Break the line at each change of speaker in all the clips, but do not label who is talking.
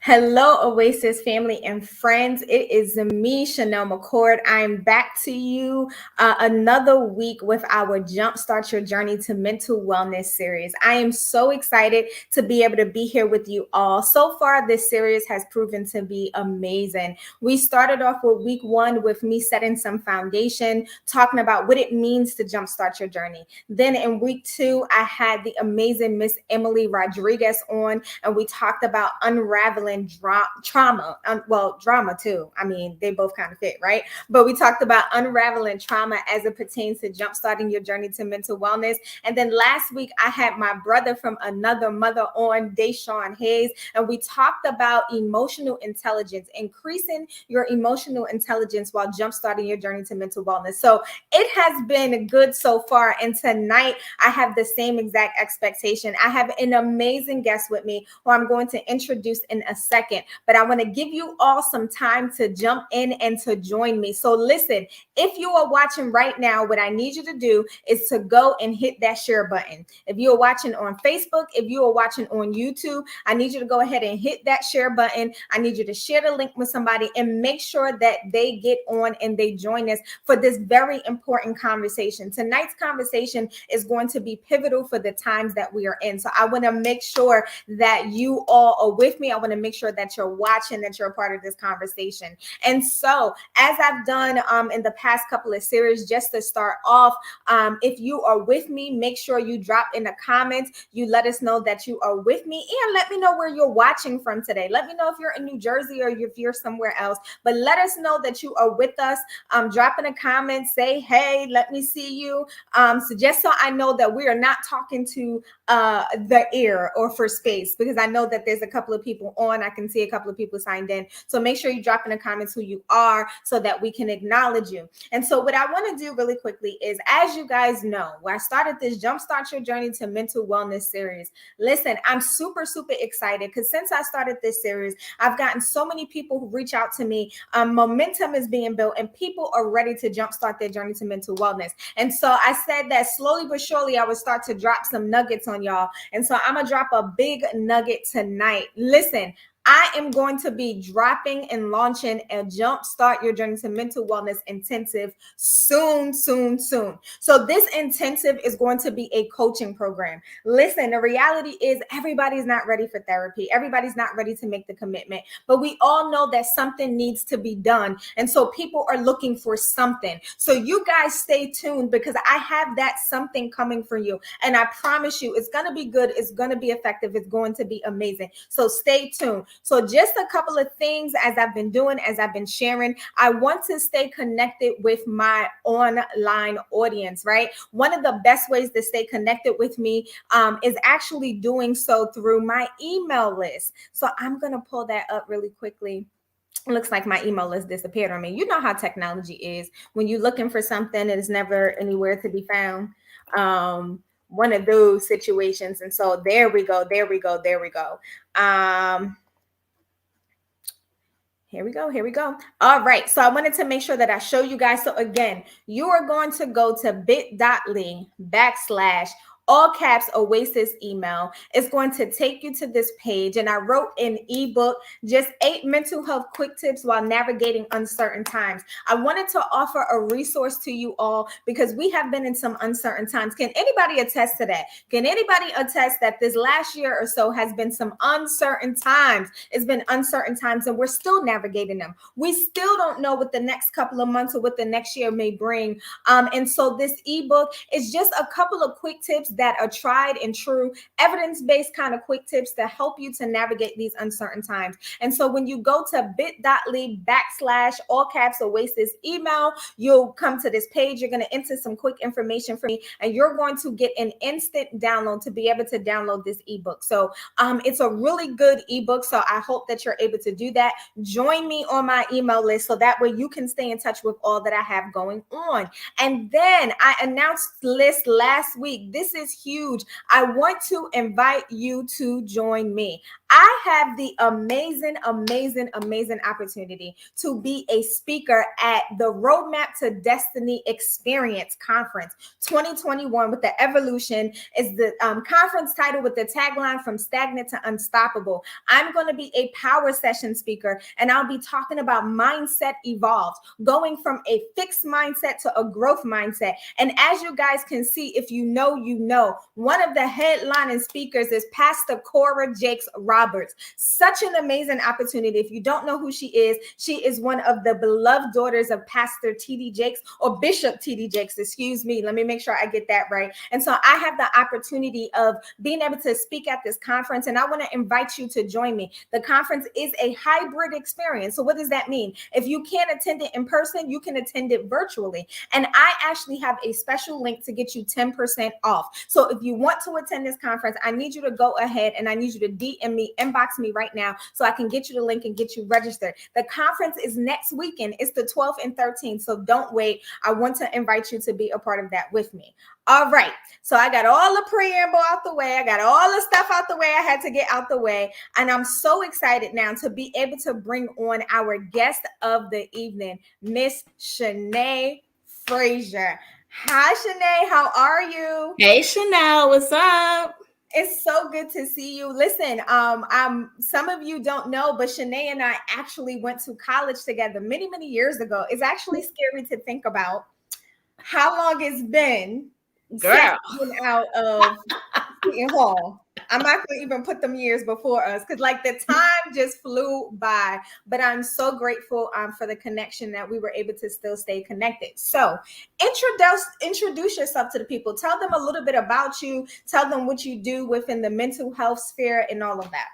Hello, Oasis family and friends. It is me, Shanee McCord. I'm back to you another week with our Jumpstart Your Journey to Mental Wellness series. I am so excited to be able to be here with you all. So far, this series has proven to be amazing. We started off with week one with me setting some foundation, talking about what it means to jumpstart your journey. Then in week two, I had the amazing Miss Emily Rodriguez on, and we talked about unraveling trauma. Drama too. I mean, they both kind of fit, right? But we talked about unraveling trauma as it pertains to jumpstarting your journey to mental wellness. And then last week, I had my brother from another mother on, Deshaun Hayes, and we talked about emotional intelligence, increasing your emotional intelligence while jumpstarting your journey to mental wellness. So it has been good so far. And tonight, I have the same exact expectation. I have an amazing guest with me who I'm going to introduce in a second, but I want to give you all some time to jump in and to join me. So listen, if you are watching right now, what I need you to do is to go and hit that share button. If you are watching on Facebook, if you are watching on YouTube, I need you to go ahead and hit that share button. I need you to share the link with somebody and make sure that they get on and they join us for this very important conversation. Tonight's conversation is going to be pivotal for the times that we are in. So I want to make sure that you all are with me. I want to make sure that you're watching, that you're a part of this conversation. And so, as I've done in the past couple of series, just to start off, if you are with me, make sure you drop in the comments. You let us know that you are with me, and let me know where you're watching from today. Let me know if you're in New Jersey or if you're somewhere else. But let us know that you are with us. Drop in a comment, say, hey, let me see you. So just so I know that we are not talking to the ear or for space, because I know that there's a couple of people on. I can see a couple of people signed in. So make sure you drop in the comments who you are so that we can acknowledge you. And so what I want to do really quickly is, as you guys know, when I started this Jumpstart Your Journey to Mental Wellness series, listen, I'm super excited because since I started this series, I've gotten so many people who reach out to me. Momentum is being built and people are ready to jumpstart their journey to mental wellness. And so I said that slowly but surely I would start to drop some nuggets on y'all. And so I'm going to drop a big nugget tonight. Listen, I am going to be dropping and launching a Jumpstart Your Journey to Mental Wellness intensive soon. So this intensive is going to be a coaching program. Listen, the reality is everybody's not ready for therapy. Everybody's not ready to make the commitment, but we all know that something needs to be done. And so people are looking for something. So you guys stay tuned because I have that something coming for you. And I promise you, it's going to be good. It's going to be effective. It's going to be amazing. So stay tuned. So just a couple of things as I've been doing, as I've been sharing, I want to stay connected with my online audience, right? One of the best ways to stay connected with me is actually doing so through my email list. So I'm going to pull that up really quickly. It looks like my email list disappeared on me. You know how technology is. When you're looking for something, it is never anywhere to be found. One of those situations. And so there we go. Here we go. All right. So I wanted to make sure that I show you guys. So again, you are going to go to bit.ly/ all caps Oasis email. It's going to take you to this page. And I wrote an ebook, just 8 mental health quick tips while navigating uncertain times. I wanted to offer a resource to you all because we have been in some uncertain times. Can anybody attest to that? Can anybody attest that this last year or so has been some uncertain times? It's been uncertain times and we're still navigating them. We still don't know what the next couple of months or what the next year may bring. And so this ebook is just a couple of quick tips that are tried and true, evidence-based kind of quick tips to help you to navigate these uncertain times. And so when you go to bit.ly/ all caps Oasis email, you'll come to this page. You're going to enter some quick information for me, and you're going to get an instant download to be able to download this ebook. So it's a really good ebook. So I hope that you're able to do that. Join me on my email list so that way you can stay in touch with all that I have going on. And then I announced this last week. This is huge. I want to invite you to join me. I have the amazing opportunity to be a speaker at the Roadmap to Destiny Experience Conference 2021 with the Evolution is the conference title with the tagline From Stagnant to Unstoppable. I'm going to be a power session speaker, and I'll be talking about mindset evolved, going from a fixed mindset to a growth mindset. And as you guys can see, if you know, one of the headlining speakers is Pastor Cora Jakes Roberts. Such an amazing opportunity. If you don't know who she is one of the beloved daughters of Pastor T.D. Jakes, or Bishop T.D. Jakes, excuse me. Let me make sure I get that right. And so I have the opportunity of being able to speak at this conference, and I want to invite you to join me. The conference is a hybrid experience. So what does that mean? If you can't attend it in person, you can attend it virtually. And I actually have a special link to get you 10% off. So if you want to attend this conference, I need you to go ahead and I need you to DM me, inbox me right now so I can get you the link and get you registered. The conference is next weekend. It's the 12th and 13th. So don't wait. I want to invite you to be a part of that with me. All right. So I got all the preamble out the way. I got all the stuff out the way I had to get out the way. And I'm so excited now to be able to bring on our guest of the evening, Miss Shanee Frazier. Hi, Shanee. How are you?
Hey, Chanel. What's up?
It's so good to see you. Listen, some of you don't know, but Shanee and I actually went to college together many, many years ago. It's actually scary to think about how long it's been since we've been out of Seton Hall. I'm not going to even put them years before us because like the time just flew by, but I'm so grateful for the connection that we were able to still stay connected. So introduce yourself to the people. Tell them a little bit about you. Tell them what you do within the mental health sphere and all of that.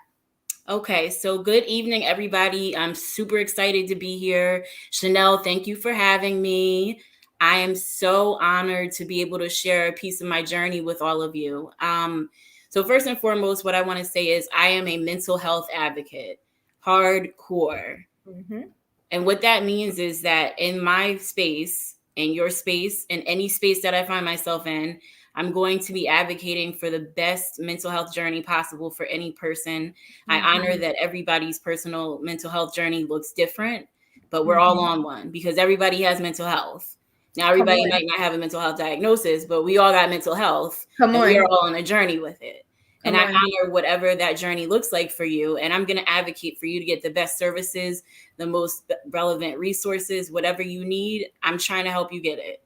Okay, so good evening, everybody. I'm super excited to be here. Chanel, thank you for having me. I am so honored to be able to share a piece of my journey with all of you. So first and foremost, what I want to say is I am a mental health advocate, hardcore. Mm-hmm. And what that means is that in my space, in your space, in any space that I find myself in, I'm going to be advocating for the best mental health journey possible for any person. Mm-hmm. I honor that everybody's personal mental health journey looks different, but we're all on one because everybody has mental health. Now, everybody might not have a mental health diagnosis, but we all got mental health and we are all on a journey with it. And I honor whatever that journey looks like for you. And I'm going to advocate for you to get the best services, the most relevant resources, whatever you need. I'm trying to help you get it.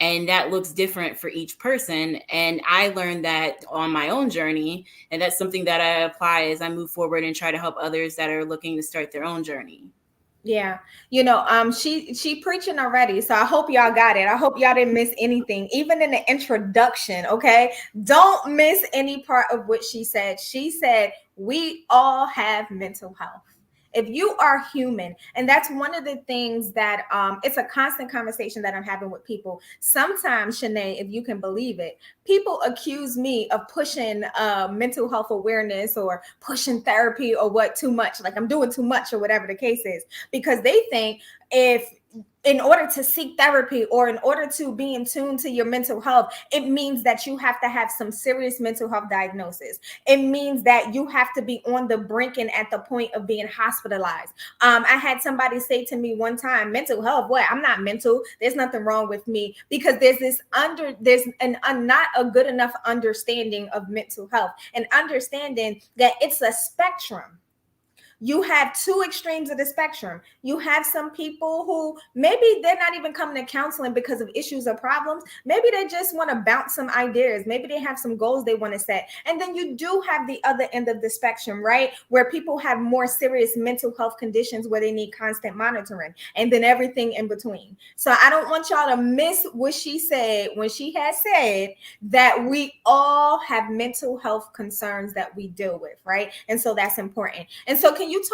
And that looks different for each person. And I learned that on my own journey. And that's something that I apply as I move forward and try to help others that are looking to start their own journey.
Yeah. She preaching already. So I hope y'all got it. I hope y'all didn't miss anything, even in the introduction. Okay. Don't miss any part of what she said. She said, we all have mental health. If you are human, and that's one of the things that it's a constant conversation that I'm having with people. Sometimes, Shanee, if you can believe it, people accuse me of pushing mental health awareness or pushing therapy or what too much, like I'm doing too much or whatever the case is, because they think in order to seek therapy or in order to be in tune to your mental health, it means that you have to have some serious mental health diagnosis. It means that you have to be on the brink and at the point of being hospitalized. I had somebody say to me one time, mental health, what? I'm not mental. There's nothing wrong with me, because there's not a good enough understanding of mental health and understanding that it's a spectrum. You have two extremes of the spectrum. You have some people who maybe they're not even coming to counseling because of issues or problems. Maybe they just want to bounce some ideas. Maybe they have some goals they want to set. And then you do have the other end of the spectrum, right? Where people have more serious mental health conditions where they need constant monitoring, and then everything in between. So I don't want y'all to miss what she said when she had said that we all have mental health concerns that we deal with, right? And so that's important. And so can you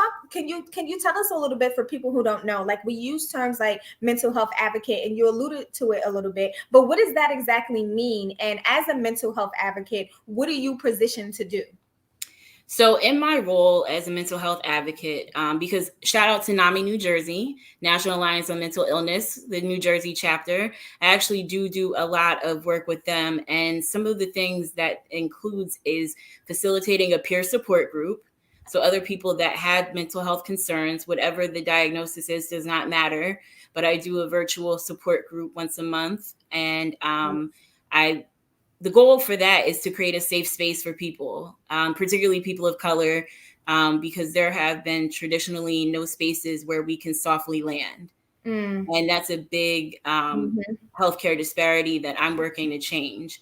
tell us a little bit for people who don't know? Like, we use terms like mental health advocate, and you alluded to it a little bit, but what does that exactly mean? And as a mental health advocate, what are you positioned to do?
So in my role as a mental health advocate, because shout out to NAMI, New Jersey, National Alliance on Mental Illness, the New Jersey chapter, I actually do a lot of work with them. And some of the things that includes is facilitating a peer support group, So other people that had mental health concerns, whatever the diagnosis is, does not matter. But I do a virtual support group once a month. And I the goal for that is to create a safe space for people, particularly people of color, because there have been traditionally no spaces where we can softly land. And that's a big healthcare disparity that I'm working to change.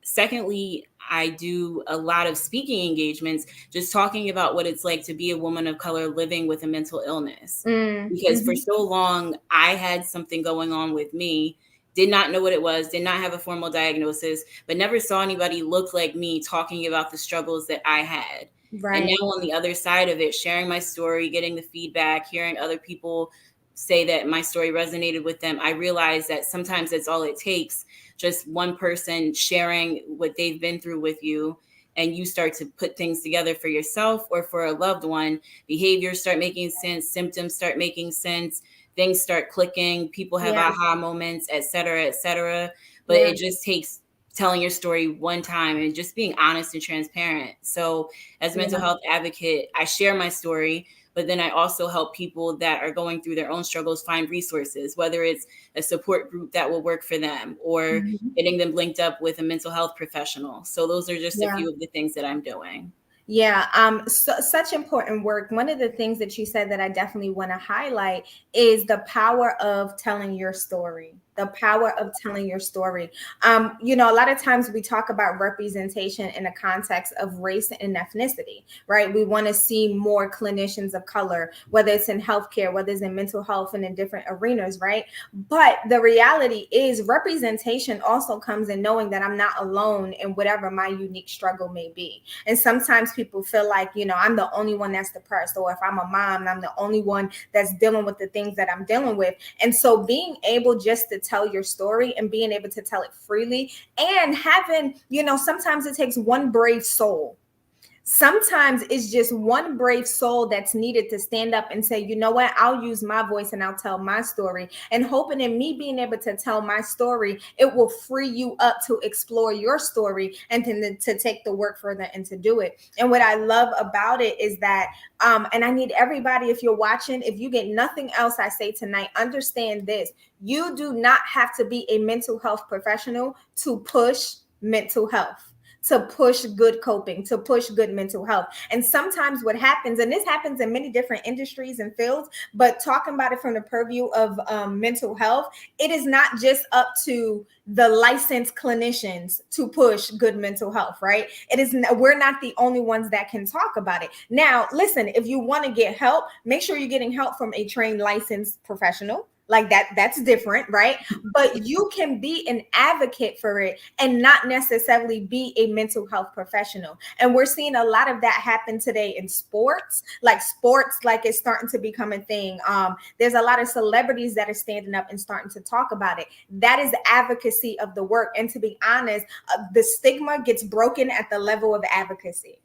Secondly, I do a lot of speaking engagements, just talking about what it's like to be a woman of color living with a mental illness. Because for so long, I had something going on with me, did not know what it was, did not have a formal diagnosis, but never saw anybody look like me talking about the struggles that I had.
Right.
And now on the other side of it, sharing my story, getting the feedback, hearing other people say that my story resonated with them, I realized that sometimes that's all it takes. Just one person sharing what they've been through with you, and you start to put things together for yourself or for a loved one. Behaviors start making sense, symptoms start making sense, things start clicking, people have aha moments, et cetera, et cetera. But it just takes telling your story one time and just being honest and transparent. So as a mental health advocate, I share my story, but then I also help people that are going through their own struggles find resources, whether it's a support group that will work for them or getting them linked up with a mental health professional. So those are just a few of the things that I'm doing.
Yeah, such important work. One of the things that you said that I definitely want to highlight is the power of telling your story. The power of telling your story. You know, a lot of times we talk about representation in the context of race and ethnicity, right? We want to see more clinicians of color, whether it's in healthcare, whether it's in mental health and in different arenas, right? But the reality is representation also comes in knowing that I'm not alone in whatever my unique struggle may be. And sometimes people feel like, you know, I'm the only one that's depressed, or if I'm a mom, I'm the only one that's dealing with the things that I'm dealing with. And so being able just to tell your story and being able to tell it freely, and having, you know, sometimes it takes one brave soul. Sometimes it's just one brave soul that's needed to stand up and say, you know what, I'll use my voice and I'll tell my story. And hoping in me being able to tell my story, it will free you up to explore your story and to take the work further and to do it. And what I love about it is that, and I need everybody, if you're watching, if you get nothing else I say tonight, understand this. You do not have to be a mental health professional to push mental health, to push good coping, to push good mental health. And sometimes what happens, and this happens in many different industries and fields, but talking about it from the purview of mental health, it is not just up to the licensed clinicians to push good mental health, right? It is, we're not the only ones that can talk about it. Now, listen, if you want to get help, make sure you're getting help from a trained licensed professional. Like that's different, right? But you can be an advocate for it and not necessarily be a mental health professional. And we're seeing a lot of that happen today in sports, like it's starting to become a thing. There's a lot of celebrities that are standing up and starting to talk about it. That is advocacy of the work. And to be honest, the stigma gets broken at the level of advocacy.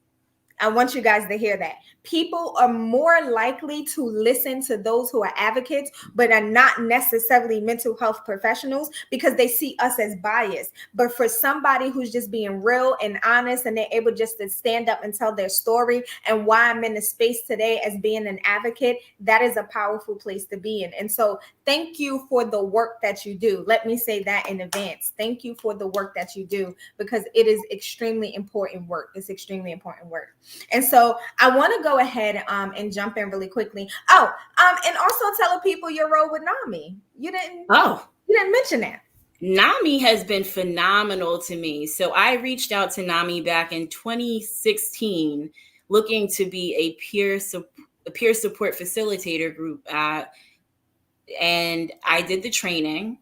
I want you guys to hear that. People are more likely to listen to those who are advocates, but are not necessarily mental health professionals, because they see us as biased. But for somebody who's just being real and honest, and they're able just to stand up and tell their story and why I'm in the space today as being an advocate, that is a powerful place to be in. And so thank you for the work that you do. Let me say that in advance. Thank you for the work that you do, because it is extremely important work. It's extremely important work. And so I want to go ahead and jump in really quickly. And also tell people your role with NAMI. You didn't mention that.
NAMI has been phenomenal to me. So I reached out to NAMI back in 2016, looking to be a peer support facilitator group. And I did the training.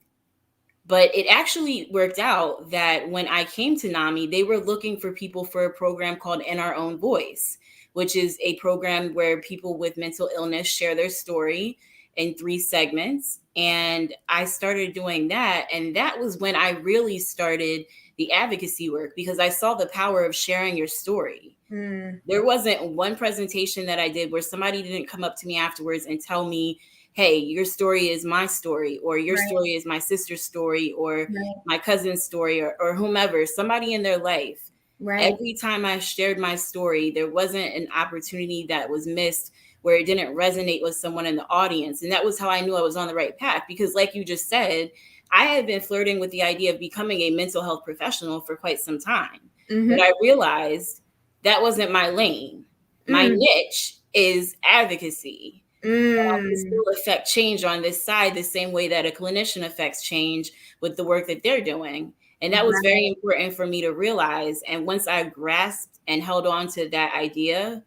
But it actually worked out that when I came to NAMI, they were looking for people for a program called In Our Own Voice, which is a program where people with mental illness share their story in 3 segments. And I started doing that. And that was when I really started the advocacy work, because I saw the power of sharing your story. There wasn't one presentation that I did where somebody didn't come up to me afterwards and tell me, hey, your story is my story, or your story is my sister's story, or my cousin's story, or whomever, somebody in their life.
Right.
Every time I shared my story, there wasn't an opportunity that was missed where it didn't resonate with someone in the audience. And that was how I knew I was on the right path. Because, like you just said, I had been flirting with the idea of becoming a mental health professional for quite some time. But I realized that wasn't my lane. My
Mm.
niche is advocacy. I can
Mm.
still affect change on this side the same way that a clinician affects change with the work that they're doing. And that was very
Right.
important for me to realize. And once I grasped and held on to that idea,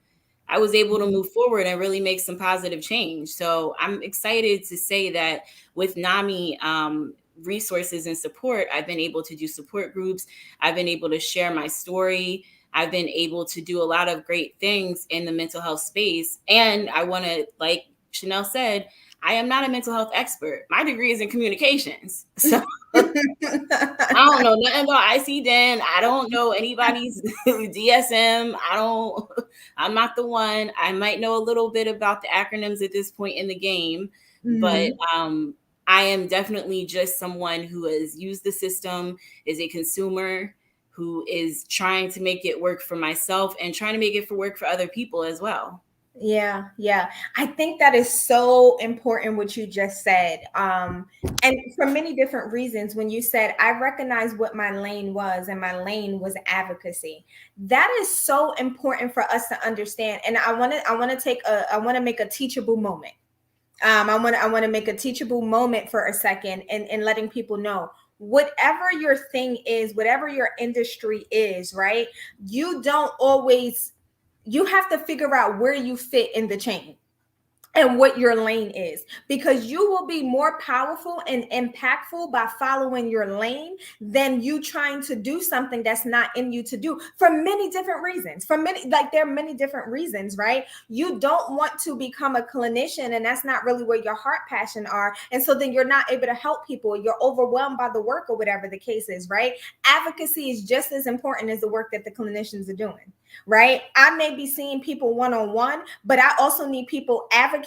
I was able to move forward and really make some positive change. So I'm excited to say that with NAMI resources and support, I've been able to do support groups. I've been able to share my story. I've been able to do a lot of great things in the mental health space. And I want to, like Chanel said, I am not a mental health expert. My degree is in communications. So I don't know nothing about ICD-10. I don't know anybody's DSM. I'm not the one. I might know a little bit about the acronyms at this point in the game, but
Mhm.
I am definitely just someone who has used the system, is a consumer who is trying to make it work for myself and trying to make it work for other people as well.
Yeah, yeah. I think that is so important what you just said. And for many different reasons, when you said I recognize what my lane was, and my lane was advocacy. That is so important for us to understand. And I want to make a teachable moment. I want to make a teachable moment for a second, and letting people know whatever your thing is, whatever your industry is, right? You don't always, you have to figure out where you fit in the chain and what your lane is, because you will be more powerful and impactful by following your lane than you trying to do something that's not in you to do, for many different reasons. For many, like, there are many different reasons, right? You don't want to become a clinician, and that's not really where your heart passion are, and so then you're not able to help people, you're overwhelmed by the work or whatever the case is, right? Advocacy is just as important as the work that the clinicians are doing, right? I may be seeing people one-on-one, but I also need people advocating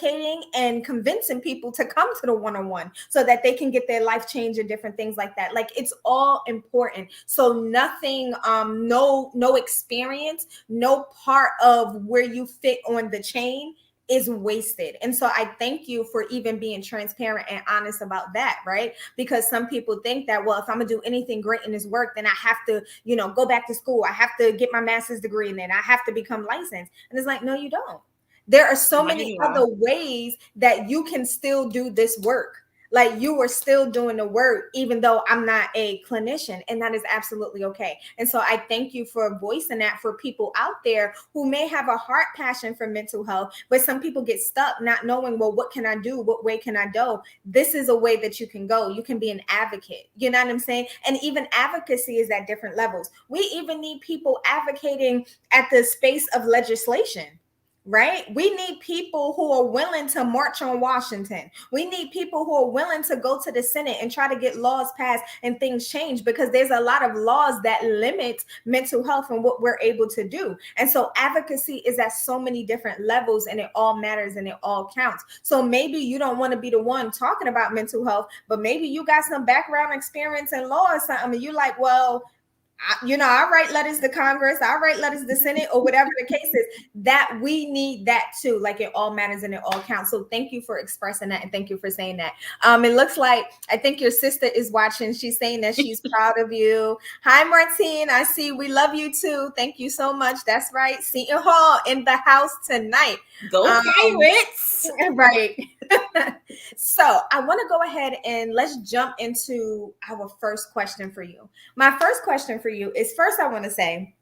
and convincing people to come to the one-on-one so that they can get their life change and different things like that. Like, it's all important. So nothing, no experience, no part of where you fit on the chain is wasted. And so I thank you for even being transparent and honest about that, right? Because some people think that, well, if I'm gonna do anything great in this work, then I have to, go back to school. I have to get my master's degree, and then I have to become licensed. And it's like, no, you don't. There are so
Not at
many other
all.
ways that you can still do this work. Like, you are still doing the work, even though I'm not a clinician, and that is absolutely okay. And so I thank you for voicing that for people out there who may have a heart passion for mental health, but some people get stuck not knowing, well, what can I do? What way can I go? This is a way that you can go. You can be an advocate. You know what I'm saying? And even advocacy is at different levels. We even need people advocating at the space of legislation, right? We need people who are willing to march on Washington. We need people who are willing to go to the Senate and try to get laws passed and things changed, because there's a lot of laws that limit mental health and what we're able to do. And so advocacy is at so many different levels, and it all matters and it all counts. So maybe you don't want to be the one talking about mental health, but maybe you got some background experience in law or something, and you're like, well, I write letters to Congress, I write letters to the Senate, or whatever the case is. That we need that too. Like, it all matters and it all counts. So thank you for expressing that, and thank you for saying that. It looks like, I think your sister is watching. She's saying that she's proud of you. Hi, Martine. I see. We love you too. Thank you so much. That's right. Seton Hall in the house tonight.
Go Pirates!
Right. So I want to go ahead and let's jump into our first question for you. My first question for you is, first I want to say,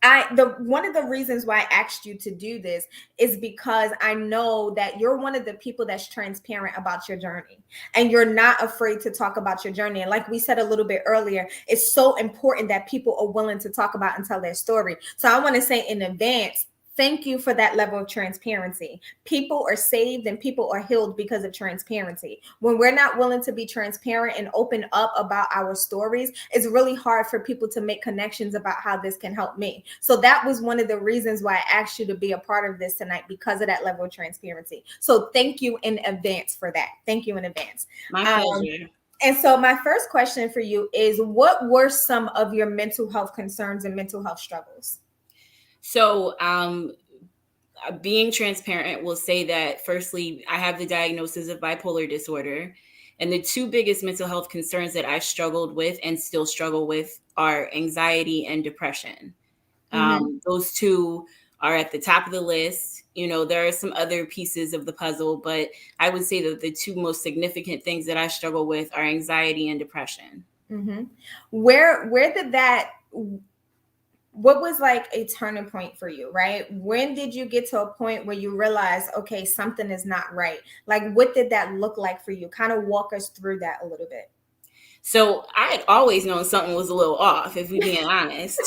one of the reasons why I asked you to do this is because I know that you're one of the people that's transparent about your journey, and you're not afraid to talk about your journey. And like we said a little bit earlier, it's so important that people are willing to talk about and tell their story. So I want to say in advance, thank you for that level of transparency. People are saved and people are healed because of transparency. When we're not willing to be transparent and open up about our stories, it's really hard for people to make connections about how this can help me. So that was one of the reasons why I asked you to be a part of this tonight, because of that level of transparency. So thank you in advance for that. Thank you in advance.
My pleasure.
And so my first question for you is, what were some of your mental health concerns and mental health struggles?
So, being transparent will say that firstly, I have the diagnosis of bipolar disorder. And the two biggest mental health concerns that I struggled with and still struggle with are anxiety and depression.
Mm-hmm.
Those two are at the top of the list. You know, there are some other pieces of the puzzle, but I would say that the two most significant things that I struggle with are anxiety and depression.
Mm-hmm. Where did that, what was like a turning point for you, right? When did you get to a point where you realized, okay, something is not right? Like, what did that look like for you? Kind of walk us through that a little bit.
So I had always known something was a little off, if we're being honest.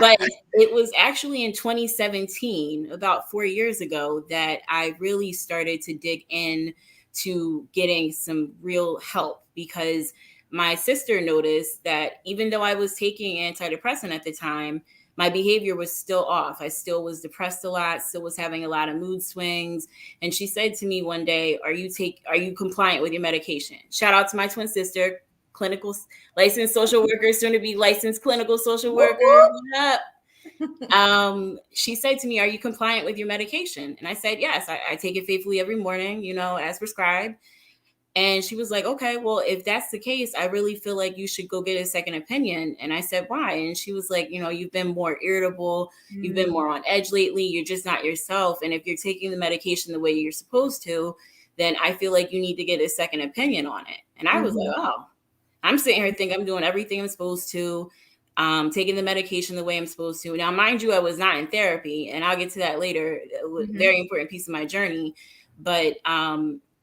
But it was actually in 2017, about 4 years ago, that I really started to dig in to getting some real help, because my sister noticed that even though I was taking antidepressant at the time, my behavior was still off. I still was depressed a lot, still was having a lot of mood swings. And she said to me one day, are you compliant with your medication? Shout out to my twin sister, clinical licensed social worker, soon to be licensed clinical social
Whoop,
worker. What up? She said to me, are you compliant with your medication? And I said, yes, I take it faithfully every morning, you know, as prescribed. And she was like, okay, well, if that's the case, I really feel like you should go get a second opinion. And I said, why? And she was like, you know, you've been more irritable. You've been more on edge lately. You're just not yourself. And if you're taking the medication the way you're supposed to, then I feel like you need to get a second opinion on it. And I was like,
Mm-hmm.
oh, I'm sitting here thinking I'm doing everything I'm supposed to, taking the medication the way I'm supposed to. Now, mind you, I was not in therapy, and I'll get to that later.
Mm-hmm.
Very important piece of my journey, but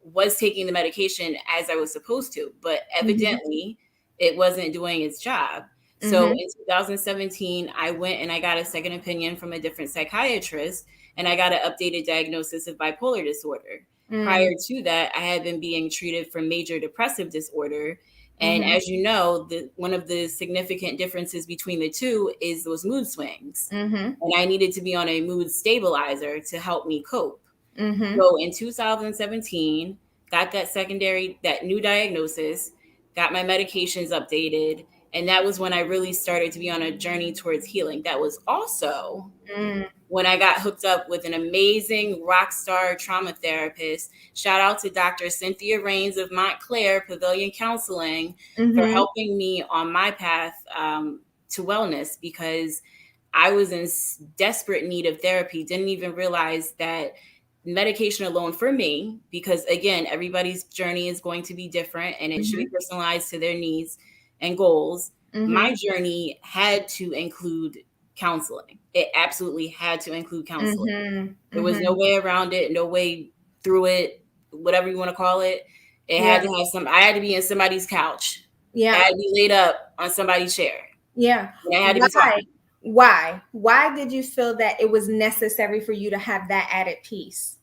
was taking the medication as I was supposed to. But
Mm-hmm.
evidently, it wasn't doing its job. So
Mm-hmm.
in 2017, I went and I got a second opinion from a different psychiatrist, and I got an updated diagnosis of bipolar disorder. Prior to that, I had been being treated for major depressive disorder. And
Mm-hmm.
as you know, one of the significant differences between the two is those mood swings.
Mm-hmm.
And I needed to be on a mood stabilizer to help me cope.
Mm-hmm.
So in 2017, got that new diagnosis, got my medications updated. And that was when I really started to be on a journey towards healing. That was also
Mm-hmm.
when I got hooked up with an amazing rock star trauma therapist. Shout out to Dr. Cynthia Rains of Montclair Pavilion Counseling for
Mm-hmm.
helping me on my path to wellness, because I was in desperate need of therapy. Didn't even realize that medication alone for me, because again, everybody's journey is going to be different and it should be personalized to their needs and goals.
Mm-hmm.
My journey had to include counseling. It absolutely had to include counseling.
Mm-hmm.
There was no
Mm-hmm.
way around it, no way through it, whatever you want to call it. It had
Yeah.
to have I had to be in somebody's couch. I
Yeah.
had to be laid up on somebody's chair.
Yeah.
And I had to be
Why?
talking.
Why did you feel that it was necessary for you to have that added piece?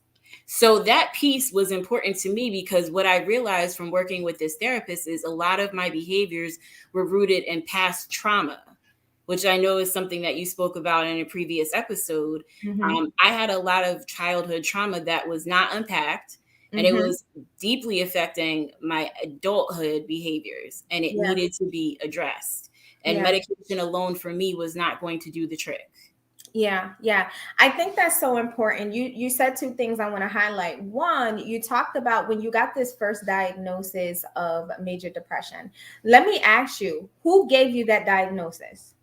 So that piece was important to me, because what I realized from working with this therapist is a lot of my behaviors were rooted in past trauma, which I know is something that you spoke about in a previous episode.
Mm-hmm.
I had a lot of childhood trauma that was not unpacked, and it
Mm-hmm.
was deeply affecting my adulthood behaviors, and it
Yeah.
needed to be addressed. And
Yeah.
medication alone for me was not going to do the trick.
Yeah, yeah. I think that's so important. You said two things I want to highlight. One, you talked about when you got this first diagnosis of major depression. Let me ask you, who gave you that diagnosis?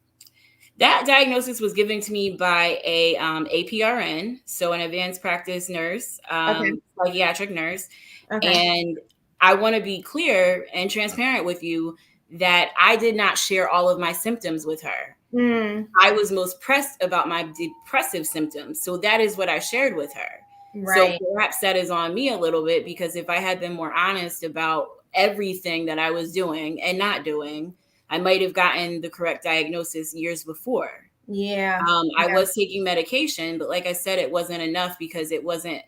That diagnosis was given to me by a APRN, so an advanced practice nurse,
Okay.
psychiatric nurse.
Okay.
And I want to be clear and transparent with you that I did not share all of my symptoms with her.
Mm,
I was most pressed about my depressive symptoms, so that is what I shared with her. So
right.
perhaps that is on me a little bit, because if I had been more honest about everything that I was doing and not doing, I might have gotten the correct diagnosis years before.
Yeah.
I
Yeah.
was taking medication, but like I said, it wasn't enough, because it wasn't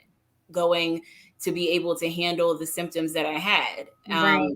going to be able to handle the symptoms that I had.
Right.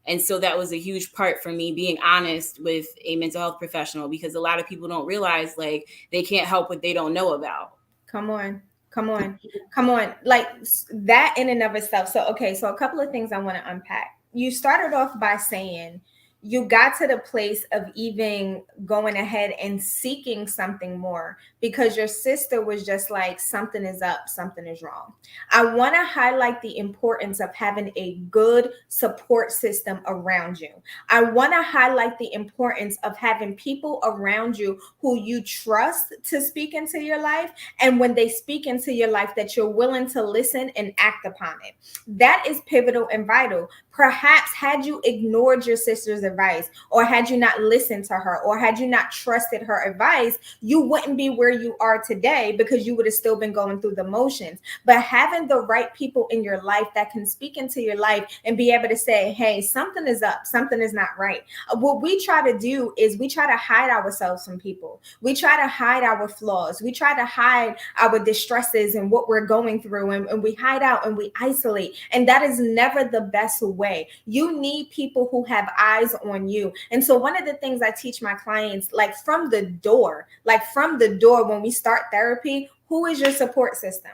And so that was a huge part for me, being honest with a mental health professional, because a lot of people don't realize, like, they can't help what they don't know about.
Come on. Come on. Come on. Like that in and of itself. So, okay. So, a couple of things I want to unpack. you started off by saying you got to the place of even going ahead and seeking something more because your sister was just like, something is up, something is wrong. I want to highlight the importance of having a good support system around you. I want to highlight the importance of having people around you who you trust to speak into your life. And when they speak into your life, that you're willing to listen and act upon it. That is pivotal and vital. Perhaps had you ignored your sister's advice, or had you not listened to her, or had you not trusted her advice, you wouldn't be where you are today because you would have still been going through the motions. But having the right people in your life that can speak into your life and be able to say, hey, something is up, something is not right. What we try to do is we try to hide ourselves from people. We try to hide our flaws. We try to hide our distresses and what we're going through. And we hide out and we isolate. And that is never the best way. You need people who have eyes on you. And so one of the things I teach my clients, like from the door when we start therapy, who is your support system?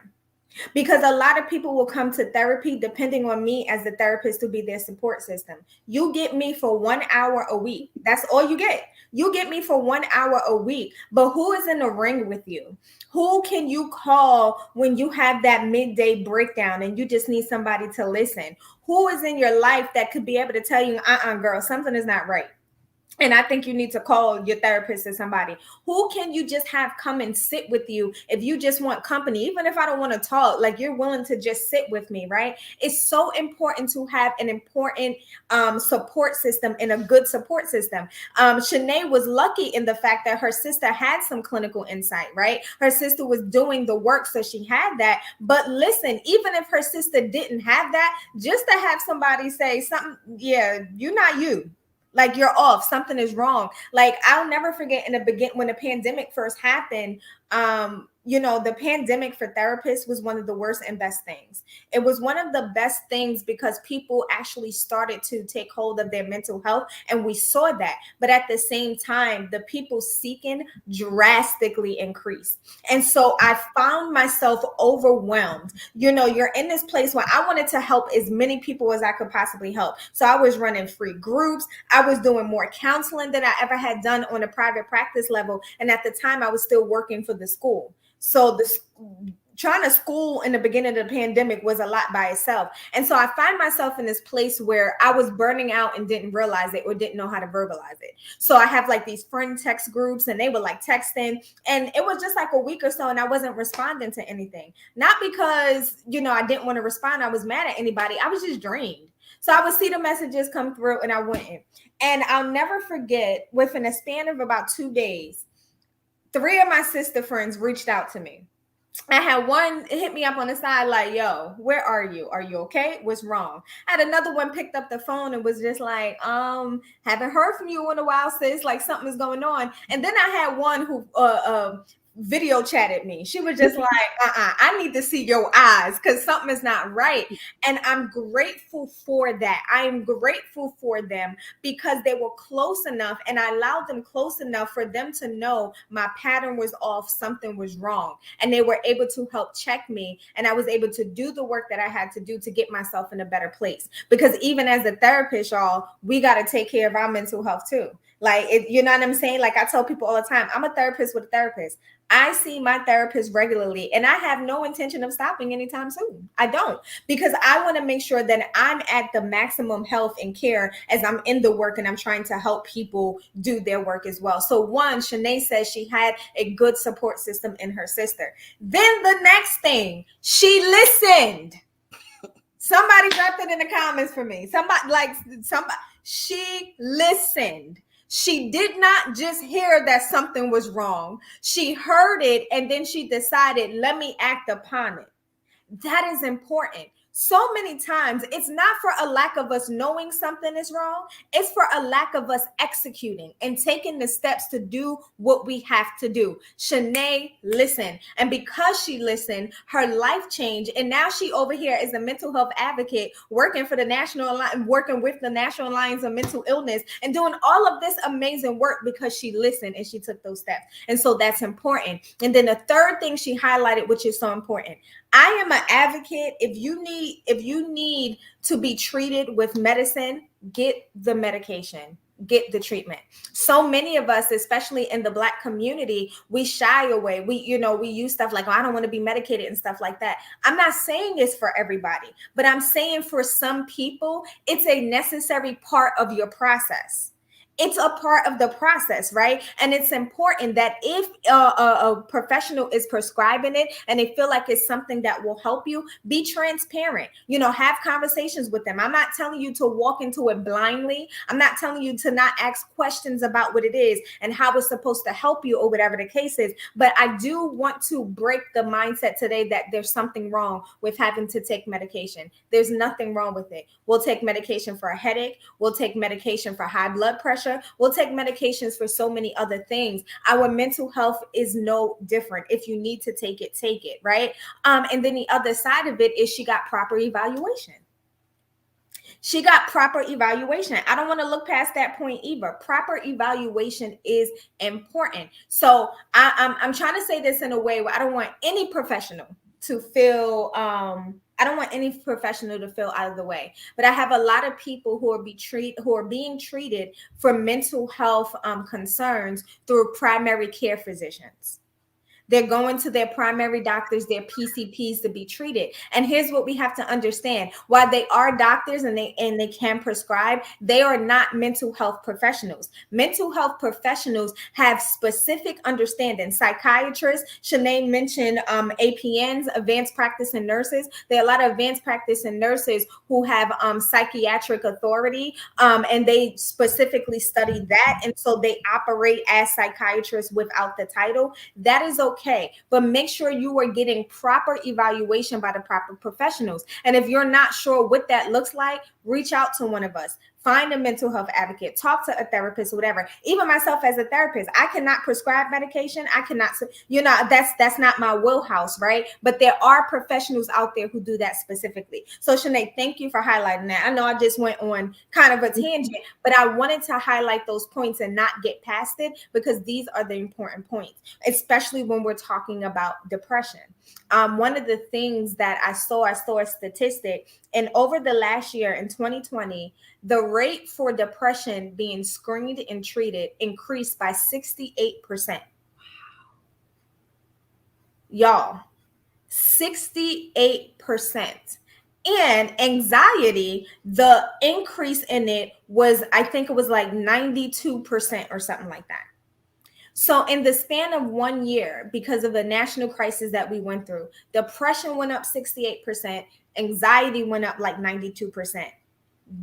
Because a lot of people will come to therapy depending on me as the therapist to be their support system. You get me for 1 hour a week. That's all you get. You get me for 1 hour a week. But who is in the ring with you? Who can you call when you have that midday breakdown and you just need somebody to listen? Who is in your life that could be able to tell you, girl, something is not right? And I think you need to call your therapist or somebody. Who can you just have come and sit with you if you just want company? Even if I don't want to talk, like you're willing to just sit with me, right? It's so important to have an important support system and a good support system. Shanee was lucky in the fact that her sister had some clinical insight, right? Her sister was doing the work, so she had that. But listen, even if her sister didn't have that, just to have somebody say something, yeah, you're not you. Like you're off, something is wrong. Like I'll never forget when the pandemic first happened, the pandemic for therapists was one of the worst and best things. It was one of the best things because people actually started to take hold of their mental health, and we saw that. But at the same time, the people seeking drastically increased. And so I found myself overwhelmed. You're in this place where I wanted to help as many people as I could possibly help. So I was running free groups. I was doing more counseling than I ever had done on a private practice level. And at the time, I was still working for the school. So trying to school in the beginning of the pandemic was a lot by itself. And so I find myself in this place where I was burning out and didn't realize it or didn't know how to verbalize it. So I have like these friend text groups, and they were like texting, and it was just like a week or so, and I wasn't responding to anything. Not because, I didn't want to respond. I was mad at anybody. I was just drained. So I would see the messages come through and I wouldn't. And I'll never forget, within a span of about 2 days, 3 of my sister friends reached out to me. I had one hit me up on the side like, yo, where are you? Are you okay? What's wrong? I had another one picked up the phone and was just like, haven't heard from you in a while, sis. Like something is going on. And then I had one who video chatted me. She was just like, I need to see your eyes because something is not right. And I'm grateful for that. I am grateful for them because they were close enough, and I allowed them close enough for them to know my pattern was off, something was wrong. And they were able to help check me, and I was able to do the work that I had to do to get myself in a better place. Because even as a therapist, y'all, we got to take care of our mental health too. Like, you know what I'm saying? Like I tell people all the time, I'm a therapist with a therapist. I see my therapist regularly, and I have no intention of stopping anytime soon. I don't, because I want to make sure that I'm at the maximum health and care as I'm in the work and I'm trying to help people do their work as well. So one, Shanee says she had a good support system in her sister. Then the next thing, she listened. Somebody dropped it in the comments for me. She listened. She did not just hear that something was wrong. She heard it, and then she decided, let me act upon it. That is important. So many times it's not for a lack of us knowing something is wrong. It's for a lack of us executing and taking the steps to do what we have to do. Shanee listened. And because she listened, her life changed. And now she over here is a mental health advocate, working with the National Alliance of Mental Illness, and doing all of this amazing work because she listened and she took those steps. And so that's important. And then the third thing she highlighted, which is so important, I am an advocate. If you need to be treated with medicine, get the medication, get the treatment. So many of us, especially in the Black community, we shy away. We use stuff like, oh, I don't want to be medicated and stuff like that. I'm not saying it's for everybody, but I'm saying for some people, it's a necessary part of your process. It's a part of the process, right? And it's important that if a professional is prescribing it and they feel like it's something that will help you, be transparent. Have conversations with them. I'm not telling you to walk into it blindly. I'm not telling you to not ask questions about what it is and how it's supposed to help you or whatever the case is. But I do want to break the mindset today that there's something wrong with having to take medication. There's nothing wrong with it. We'll take medication for a headache. We'll take medication for high blood pressure. We'll take medications for so many other things. Our mental health is no different. If you need to take it, right? And then the other side of it is she got proper evaluation. She got proper evaluation. I don't want to look past that point either. Proper evaluation is important. So I'm trying to say this in a way where I don't want any professional to feel out of the way. But I have a lot of people who are being treated for mental health concerns through primary care physicians. They're going to their primary doctors, their PCPs to be treated. And here's what we have to understand. While they are doctors and they can prescribe, they are not mental health professionals. Mental health professionals have specific understanding. Psychiatrists, Shanee mentioned APNs, advanced practice and nurses. There are a lot of advanced practice and nurses who have psychiatric authority, and they specifically study that. And so they operate as psychiatrists without the title. That is okay, but make sure you are getting proper evaluation by the proper professionals. And if you're not sure what that looks like, reach out to one of us. Find a mental health advocate, talk to a therapist, whatever. Even myself as a therapist, I cannot prescribe medication. I cannot, that's not my wheelhouse, right? But there are professionals out there who do that specifically. So Shanee, thank you for highlighting that. I know I just went on kind of a tangent, but I wanted to highlight those points and not get past it because these are the important points, especially when we're talking about depression. One of the things that I saw a statistic, and over the last year in 2020, the rate for depression being screened and treated increased by 68%. Y'all, 68%. And anxiety, the increase in it was, I think it was like 92% or something like that. So in the span of 1 year, because of the national crisis that we went through, depression went up 68%, anxiety went up like 92%.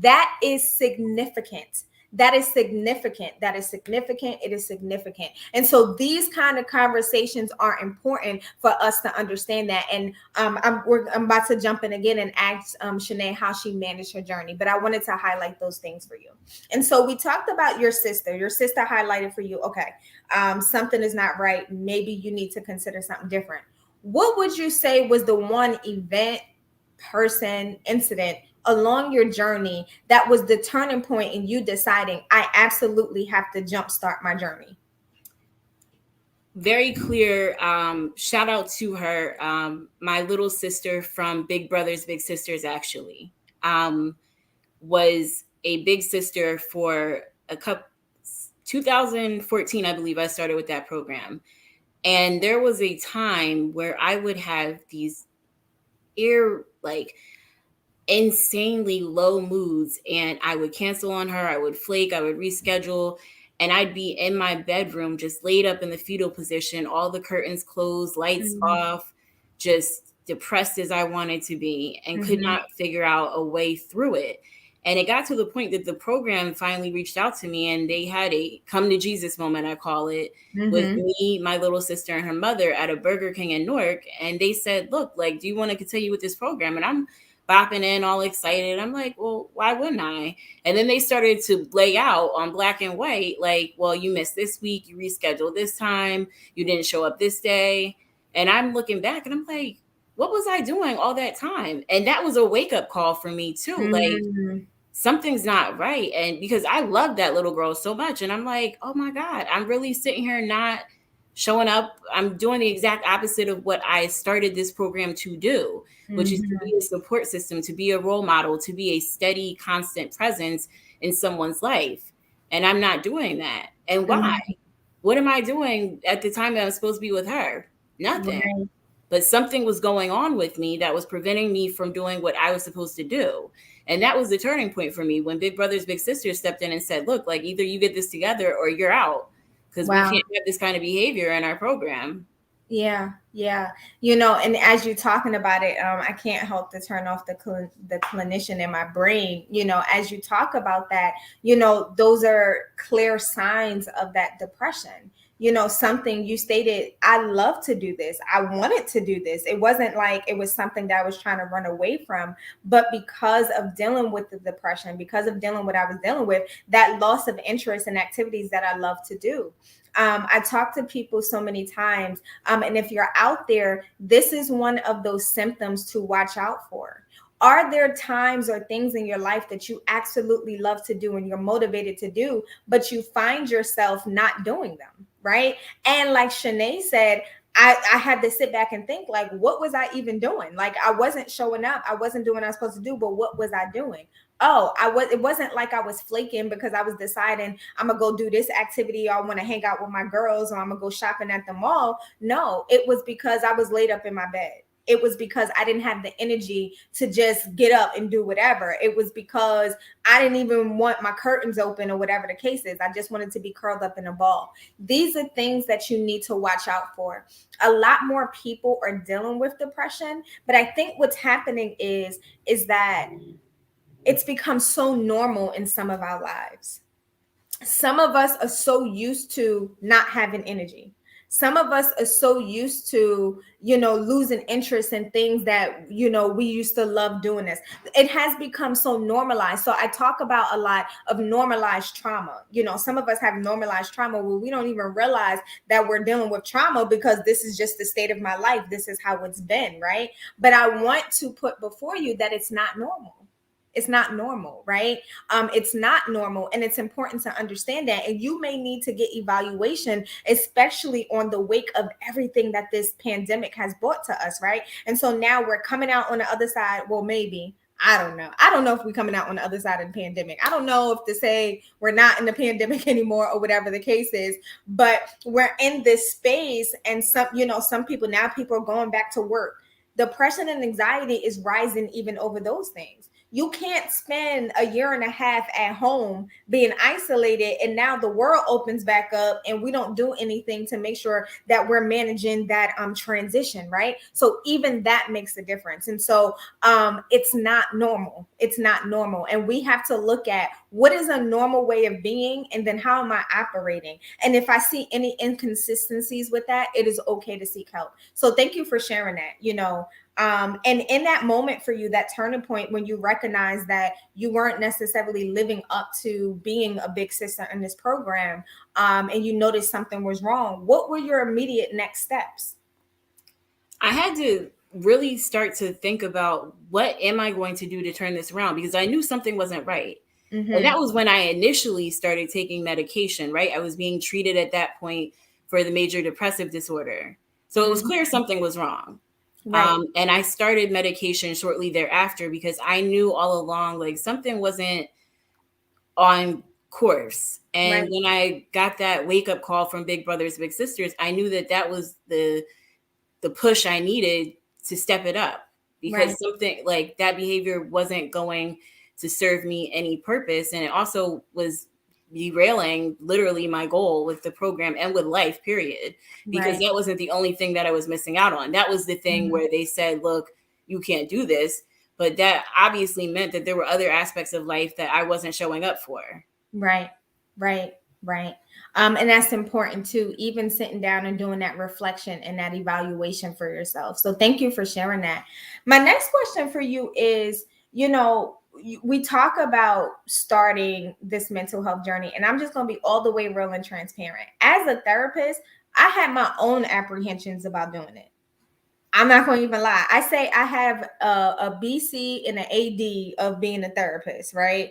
That is significant. That is significant. That is significant. It is significant. And so these kind of conversations are important for us to understand that. And I'm about to jump in again and ask Shanee how she managed her journey, but I wanted to highlight those things for you. And so we talked about your sister. Your sister highlighted for you, okay, something is not right. Maybe you need to consider something different. What would you say was the one event, person, incident along your journey that was the turning point in you deciding I absolutely have to jumpstart my journey?
Very clear. Shout out to her, my little sister from Big Brothers Big Sisters, actually, was a big sister for a couple. 2014, I believe I started with that program. And there was a time where I would have these insanely low moods, and I would cancel on her. I would flake, I would reschedule, and I'd be in my bedroom just laid up in the fetal position, all the curtains closed, lights off, just depressed as I wanted to be, and could not figure out a way through it. And it got to the point that the program finally reached out to me, and they had a come to Jesus moment, I call it, with me, my little sister, and her mother at a Burger King in Newark. And they said, look, like, do you want to continue with this program? And I'm bopping in all excited. I'm like, well, why wouldn't I? And then they started to lay out on black and white, like, well, you missed this week, you rescheduled this time, you didn't show up this day. And I'm looking back and I'm like, what was I doing all that time? And that was a wake-up call for me too. Like, something's not right. And because I love that little girl so much. And I'm like, oh my God, I'm really sitting here not showing up, I'm doing the exact opposite of what I started this program to do, which is to
Mm-hmm.
be a support system, to be a role model, to be a steady, constant presence in someone's life. And I'm not doing that. And why?
Mm-hmm.
What am I doing at the time that I'm supposed to be with her? Nothing.
Right.
But something was going on with me that was preventing me from doing what I was supposed to do. And that was the turning point for me when Big Brothers Big Sisters stepped in and said, look, like either you get this together or you're out, because we
Wow.
can't have this kind of behavior in our program.
Yeah, yeah. And as you're talking about it, I can't help to turn off the clinician in my brain. As you talk about that, those are clear signs of that depression. Something you stated, I love to do this. I wanted to do this. It wasn't like it was something that I was trying to run away from, but because of dealing with the depression, because of dealing with what I was dealing with, that loss of interest in activities that I love to do. I talk to people so many times, and if you're out there, this is one of those symptoms to watch out for. Are there times or things in your life that you absolutely love to do and you're motivated to do, but you find yourself not doing them, right? And like Shanee said, I had to sit back and think, like, what was I even doing? Like, I wasn't showing up. I wasn't doing what I was supposed to do, but what was I doing? Oh, it wasn't like I was flaking because I was deciding I'm gonna go do this activity, or I want to hang out with my girls, or I'm gonna go shopping at the mall. No, it was because I was laid up in my bed. It was because I didn't have the energy to just get up and do whatever. It was because I didn't even want my curtains open or whatever the case is. I just wanted to be curled up in a ball. These are things that you need to watch out for. A lot more people are dealing with depression, but I think what's happening is that it's become so normal in some of our lives. Some of us are so used to not having energy. Some of us are so used to, losing interest in things that, we used to love doing this. It has become so normalized. So I talk about a lot of normalized trauma. Some of us have normalized trauma where we don't even realize that we're dealing with trauma because this is just the state of my life. This is how it's been, right? But I want to put before you that it's not normal. It's not normal, right? It's not normal, and it's important to understand that. And you may need to get evaluation, especially on the wake of everything that this pandemic has brought to us, right? And so now we're coming out on the other side. Well, maybe. I don't know. I don't know if we're coming out on the other side of the pandemic. I don't know if to say we're not in the pandemic anymore or whatever the case is, but we're in this space. And some people are going back to work. Depression and anxiety is rising even over those things. You can't spend a year and a half at home being isolated, and now the world opens back up and we don't do anything to make sure that we're managing that transition, right? So even that makes a difference. And so it's not normal. It's not normal. And we have to look at what is a normal way of being, and then how am I operating? And if I see any inconsistencies with that, it is okay to seek help. So thank you for sharing that. And in that moment for you, that turning point when you recognize that you weren't necessarily living up to being a big sister in this program, and you noticed something was wrong, what were your immediate next steps?
I had to really start to think about what am I going to do to turn this around, because I knew something wasn't right. And that
Mm-hmm.
was when I initially started taking medication, right? I was being treated at that point for the major depressive disorder. So it was
Mm-hmm.
clear something was wrong.
Right.
And I started medication shortly thereafter because I knew all along, like, something wasn't on course. And
Right.
when I got that wake up call from Big Brothers Big Sisters, I knew that that was the push I needed to step it up,
Right.
because something like that behavior wasn't going to serve me any purpose. And it also was derailing literally my goal with the program and with life, period, because
Right.
that wasn't the only thing that I was missing out on. That was the thing
Mhm.
where they said, look, you can't do this. But that obviously meant that there were other aspects of life that I wasn't showing up for.
Right, right, right. And that's important too, even sitting down and doing that reflection and that evaluation for yourself. So thank you for sharing that. My next question for you is, we talk about starting this mental health journey, and I'm just going to be all the way real and transparent. As a therapist, I had my own apprehensions about doing it. I'm not going to even lie. I say I have a BC and an AD of being a therapist, right?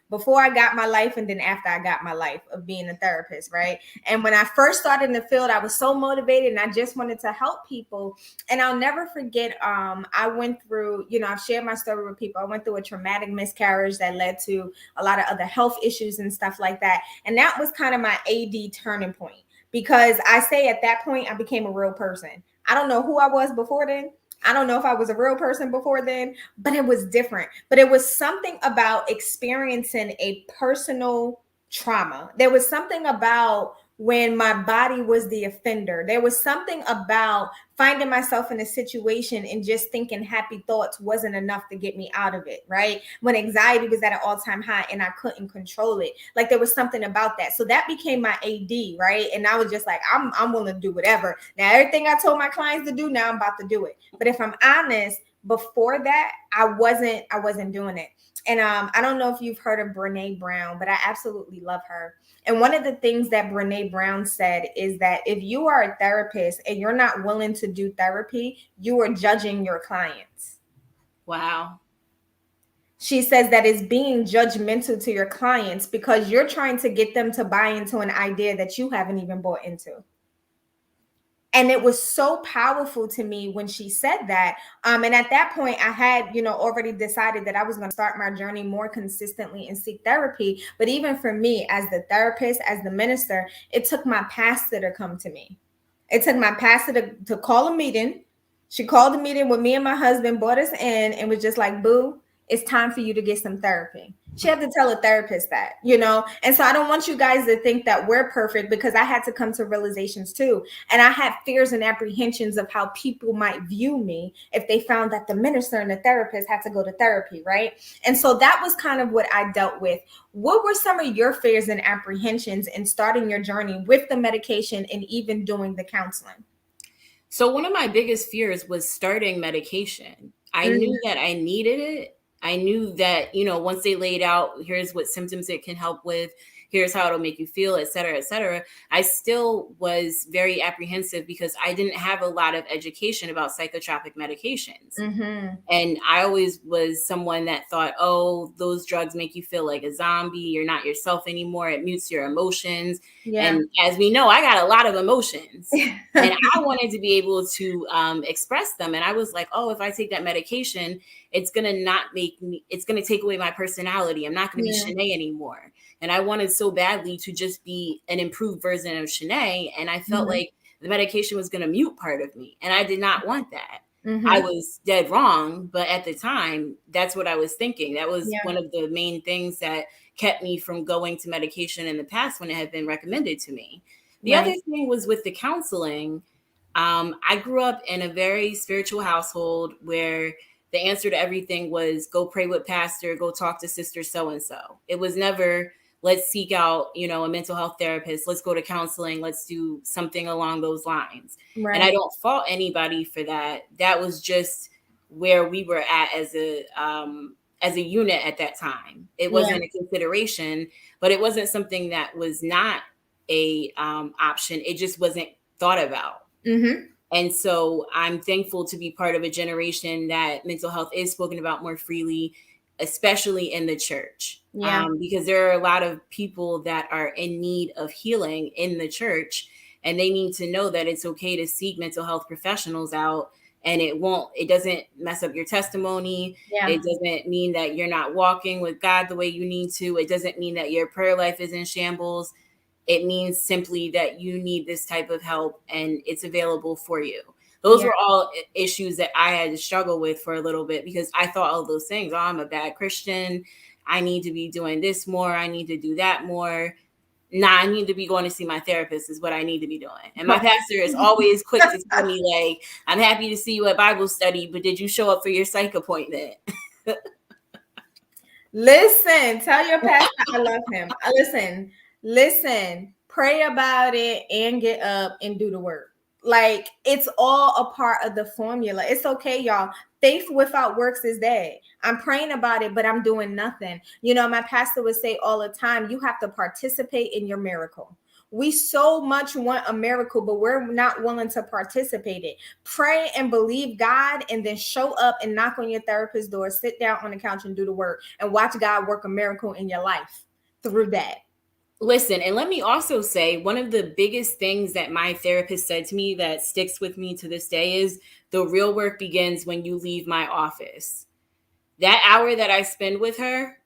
Before I got my life and then after I got my life of being a therapist, right? And when I first started in the field, I was so motivated and I just wanted to help people. And I'll never forget, I went through, I've shared my story with people. I went through a traumatic miscarriage that led to a lot of other health issues and stuff like that. And that was kind of my AD turning point, because I say at that point, I became a real person. I don't know who I was before then. I don't know if I was a real person before then, but it was different. But it was something about experiencing a personal trauma. There was something about when my body was the offender. There was something about finding myself in a situation and just thinking happy thoughts wasn't enough to get me out of it, right? When anxiety was at an all-time high and I couldn't control it. Like there was something about that. So that became my AD, right? And I was just like, I'm willing to do whatever. Now, everything I told my clients to do, now I'm about to do it. But if I'm honest, before that, I wasn't doing it. And I don't know if you've heard of Brene Brown, but I absolutely love her. And one of the things that Brene Brown said is that if you are a therapist and you're not willing to do therapy, you are judging your clients.
Wow.
She says that is being judgmental to your clients because you're trying to get them to buy into an idea that you haven't even bought into. And it was so powerful to me when she said that. And at that point, I had, already decided that I was going to start my journey more consistently and seek therapy. But even for me, as the therapist, as the minister, it took my pastor to come to me. It took my pastor to call a meeting. She called a meeting with me and my husband, brought us in, and was just like, boo, it's time for you to get some therapy. She had to tell a therapist that, And so I don't want you guys to think that we're perfect, because I had to come to realizations too. And I had fears and apprehensions of how people might view me if they found that the minister and the therapist had to go to therapy, right? And so that was kind of what I dealt with. What were some of your fears and apprehensions in starting your journey with the medication and even doing the counseling?
So one of my biggest fears was starting medication. I knew that I needed it. I knew that, once they laid out, here's what symptoms it can help with, here's how it'll make you feel, et cetera, et cetera. I still was very apprehensive because I didn't have a lot of education about psychotropic medications.
Mm-hmm.
And I always was someone that thought, oh, those drugs make you feel like a zombie. You're not yourself anymore. It mutes your emotions.
Yeah.
And as we know, I got a lot of emotions and I wanted to be able to express them. And I was like, oh, if I take that medication, it's going to not make me, it's going to take away my personality. I'm not going to be Shanee anymore. And I wanted so badly to just be an improved version of Shanee. And I felt like the medication was going to mute part of me. And I did not want that. I was dead wrong, but at the time, that's what I was thinking. That was one of the main things that kept me from going to medication in the past when it had been recommended to me. The other thing was with the counseling. I grew up in a very spiritual household where the answer to everything was go pray with pastor, go talk to sister so-and-so. It was never, let's seek out, a mental health therapist. Let's go to counseling. Let's do something along those lines. Right. And I don't fault anybody for that. That was just where we were at as a unit at that time. It wasn't a consideration, but it wasn't something that was not a option. It just wasn't thought about. And so I'm thankful to be part of a generation that mental health is spoken about more freely, especially in the church, because there are a lot of people that are in need of healing in the church, and they need to know that it's okay to seek mental health professionals out, and it doesn't mess up your testimony. It doesn't mean that you're not walking with God the way you need to. It doesn't mean that your prayer life is in shambles. It means simply that you need this type of help and it's available for you. Those were all issues that I had to struggle with for a little bit because I thought all those things. Oh, I'm a bad Christian. I need to be doing this more. I need to do that more. Nah, I need to be going to see my therapist is what I need to be doing. And my pastor is always quick to tell me, like, I'm happy to see you at Bible study, but did you show up for your psych appointment?
Listen, tell your pastor I love him. Listen, pray about it and get up and do the work. Like, it's all a part of the formula. It's okay, y'all. Faith without works is dead. I'm praying about it, but I'm doing nothing. My pastor would say all the time, you have to participate in your miracle. We so much want a miracle, but we're not willing to participate in it. Pray and believe God, and then show up and knock on your therapist's door, sit down on the couch and do the work, and watch God work a miracle in your life through that.
Listen, and let me also say, one of the biggest things that my therapist said to me that sticks with me to this day is the real work begins when you leave my office. That hour that I spend with her,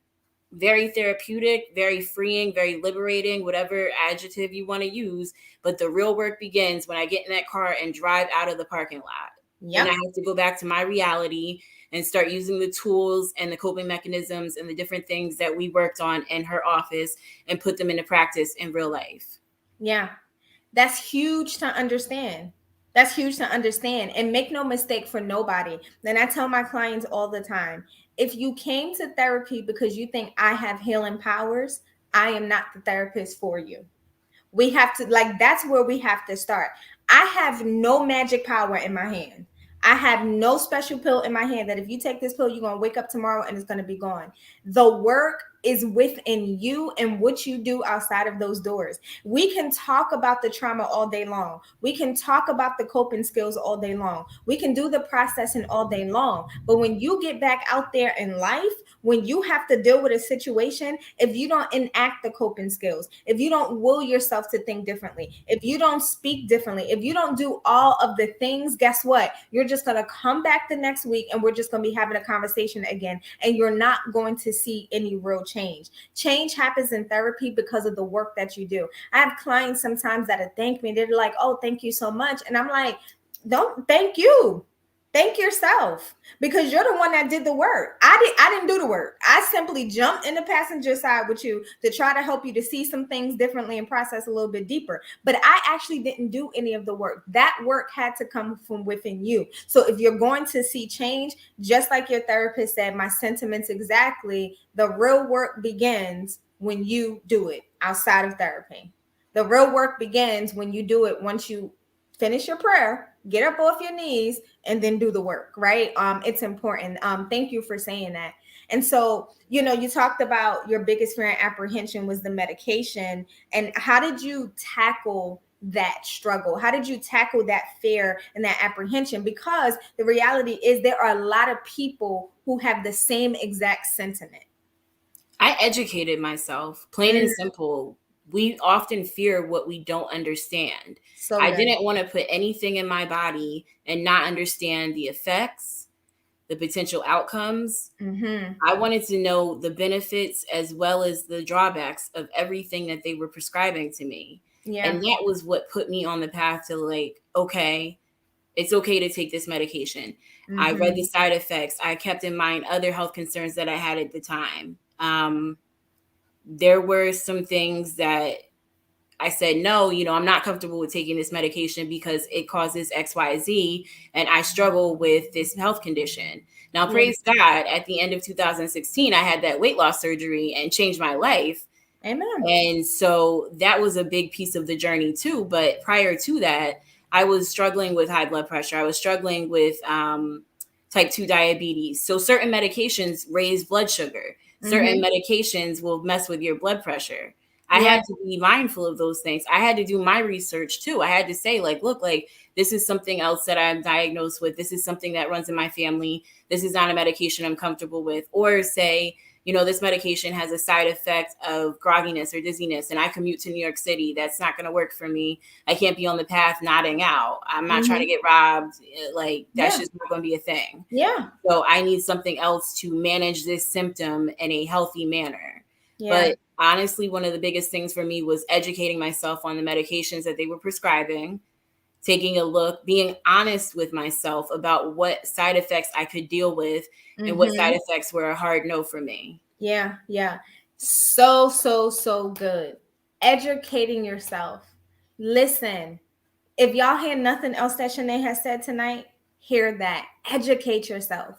very therapeutic, very freeing, very liberating, whatever adjective you want to use. But the real work begins when I get in that car and drive out of the parking lot.
Yep.
And I have to go back to my reality and start using the tools and the coping mechanisms and the different things that we worked on in her office and put them into practice in real life.
Yeah. That's huge to understand. That's huge to understand. And make no mistake for nobody. Then I tell my clients all the time, if you came to therapy because you think I have healing powers, I am not the therapist for you. We have to, like, that's where we have to start. I have no magic power in my hand. I have no special pill in my hand that if you take this pill, you're going to wake up tomorrow and it's going to be gone. The work is within you and what you do outside of those doors. We can talk about the trauma all day long. We can talk about the coping skills all day long. We can do the processing all day long. But when you get back out there in life, when you have to deal with a situation, if you don't enact the coping skills, if you don't will yourself to think differently, if you don't speak differently, if you don't do all of the things, guess what? You're just going to come back the next week and we're just going to be having a conversation again. And you're not going to see any real change. Change happens in therapy because of the work that you do. I have clients sometimes that thank me. They're like, oh, thank you so much. And I'm like, don't thank you. Thank yourself, because you're the one that did the work. I didn't do the work. I simply jumped in the passenger side with you to try to help you to see some things differently and process a little bit deeper. But I actually didn't do any of the work. That work had to come from within you. So if you're going to see change, just like your therapist said, my sentiments exactly, the real work begins when you do it outside of therapy. The real work begins when you do it once you finish your prayer, get up off your knees, and then do the work, right? It's important. Thank you for saying that. And so, you talked about your biggest fear and apprehension was the medication. And how did you tackle that struggle? How did you tackle that fear and that apprehension? Because the reality is there are a lot of people who have the same exact sentiment.
I educated myself, plain and simple. We often fear what we don't understand.
So
I
good.
didn't want to put anything in my body and not understand the effects, the potential outcomes. I wanted to know the benefits as well as the drawbacks of everything that they were prescribing to me.
Yeah.
And that was what put me on the path to like, okay, it's okay to take this medication. I read the side effects. I kept in mind other health concerns that I had at the time. There were some things that I said, no, I'm not comfortable with taking this medication because it causes XYZ and I struggle with this health condition. Now, praise God, at the end of 2016, I had that weight loss surgery and changed my life.
Amen.
And so that was a big piece of the journey too. But prior to that, I was struggling with high blood pressure. I was struggling with type 2 diabetes. So certain medications raise blood sugar. Certain medications will mess with your blood pressure. I had to be mindful of those things. I had to do my research too. I had to say, like, look, like, this is something else that I'm diagnosed with. This is something that runs in my family. This is not a medication I'm comfortable with. Or say, this medication has a side effect of grogginess or dizziness, and I commute to New York City. That's not going to work for me. I can't be on the path nodding out. I'm not trying to get robbed. Like, that's just not going to be a thing.
Yeah.
So I need something else to manage this symptom in a healthy manner.
Yeah.
But honestly, one of the biggest things for me was educating myself on the medications that they were prescribing, taking a look, being honest with myself about what side effects I could deal with and what side effects were a hard no for me.
Yeah. Yeah. So good. Educating yourself. Listen, if y'all hear nothing else that Shanee has said tonight, hear that. Educate yourself.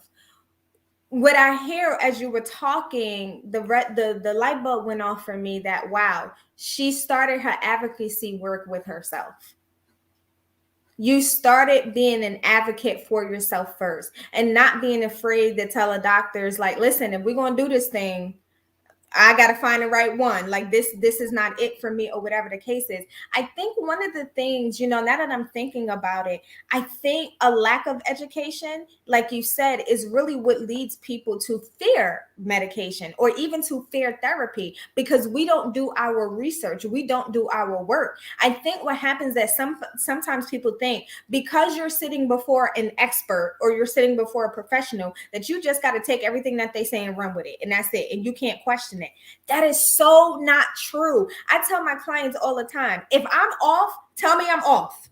What I hear as you were talking, the light bulb went off for me that, wow, she started her advocacy work with herself. You started being an advocate for yourself first and not being afraid to tell a doctor's like, listen, if we're going to do this thing, I got to find the right one. Like this is not it for me, or whatever the case is. I think one of the things, now that I'm thinking about it, I think a lack of education, like you said, is really what leads people to fear medication or even to fear therapy, because we don't do our research. We don't do our work. I think what happens is sometimes people think because you're sitting before an expert or you're sitting before a professional that you just got to take everything that they say and run with it. And that's it. And you can't question it. That is so not true. I tell my clients all the time, if I'm off, tell me I'm off.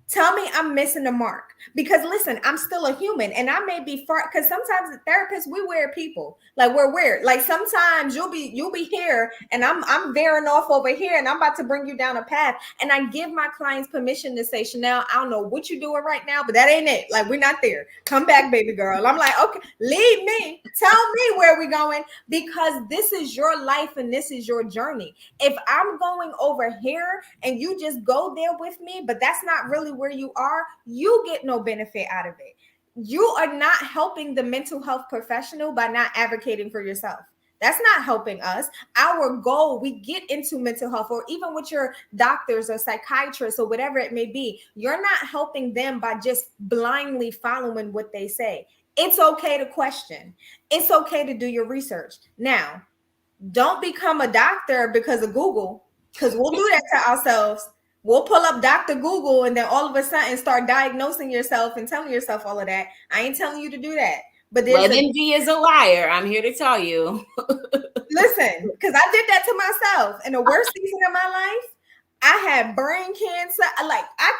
Tell me I'm missing the mark, because listen, I'm still a human and I may be far, because sometimes the therapists, we weird people. Like we're weird. Like sometimes you'll be here and I'm veering off over here and I'm about to bring you down a path. And I give my clients permission to say, Chanel, I don't know what you're doing right now, but that ain't it. Like we're not there. Come back, baby girl. I'm like, okay, lead me. Tell me where we're going, because this is your life and this is your journey. If I'm going over here and you just go there with me, but that's not really where you are, you get no benefit out of it. You are not helping the mental health professional by not advocating for yourself. That's not helping us. Our goal, we get into mental health, or even with your doctors or psychiatrists or whatever it may be, you're not helping them by just blindly following what they say. It's okay to question. It's okay to do your research. Now, don't become a doctor because of Google, because we'll do that to ourselves. We'll pull up Dr. Google and then all of a sudden start diagnosing yourself and telling yourself all of that. I ain't telling you to do that. But there's
WebMD is a liar. I'm here to tell you.
Listen, because I did that to myself. In the worst season of my life, I had brain cancer. Like I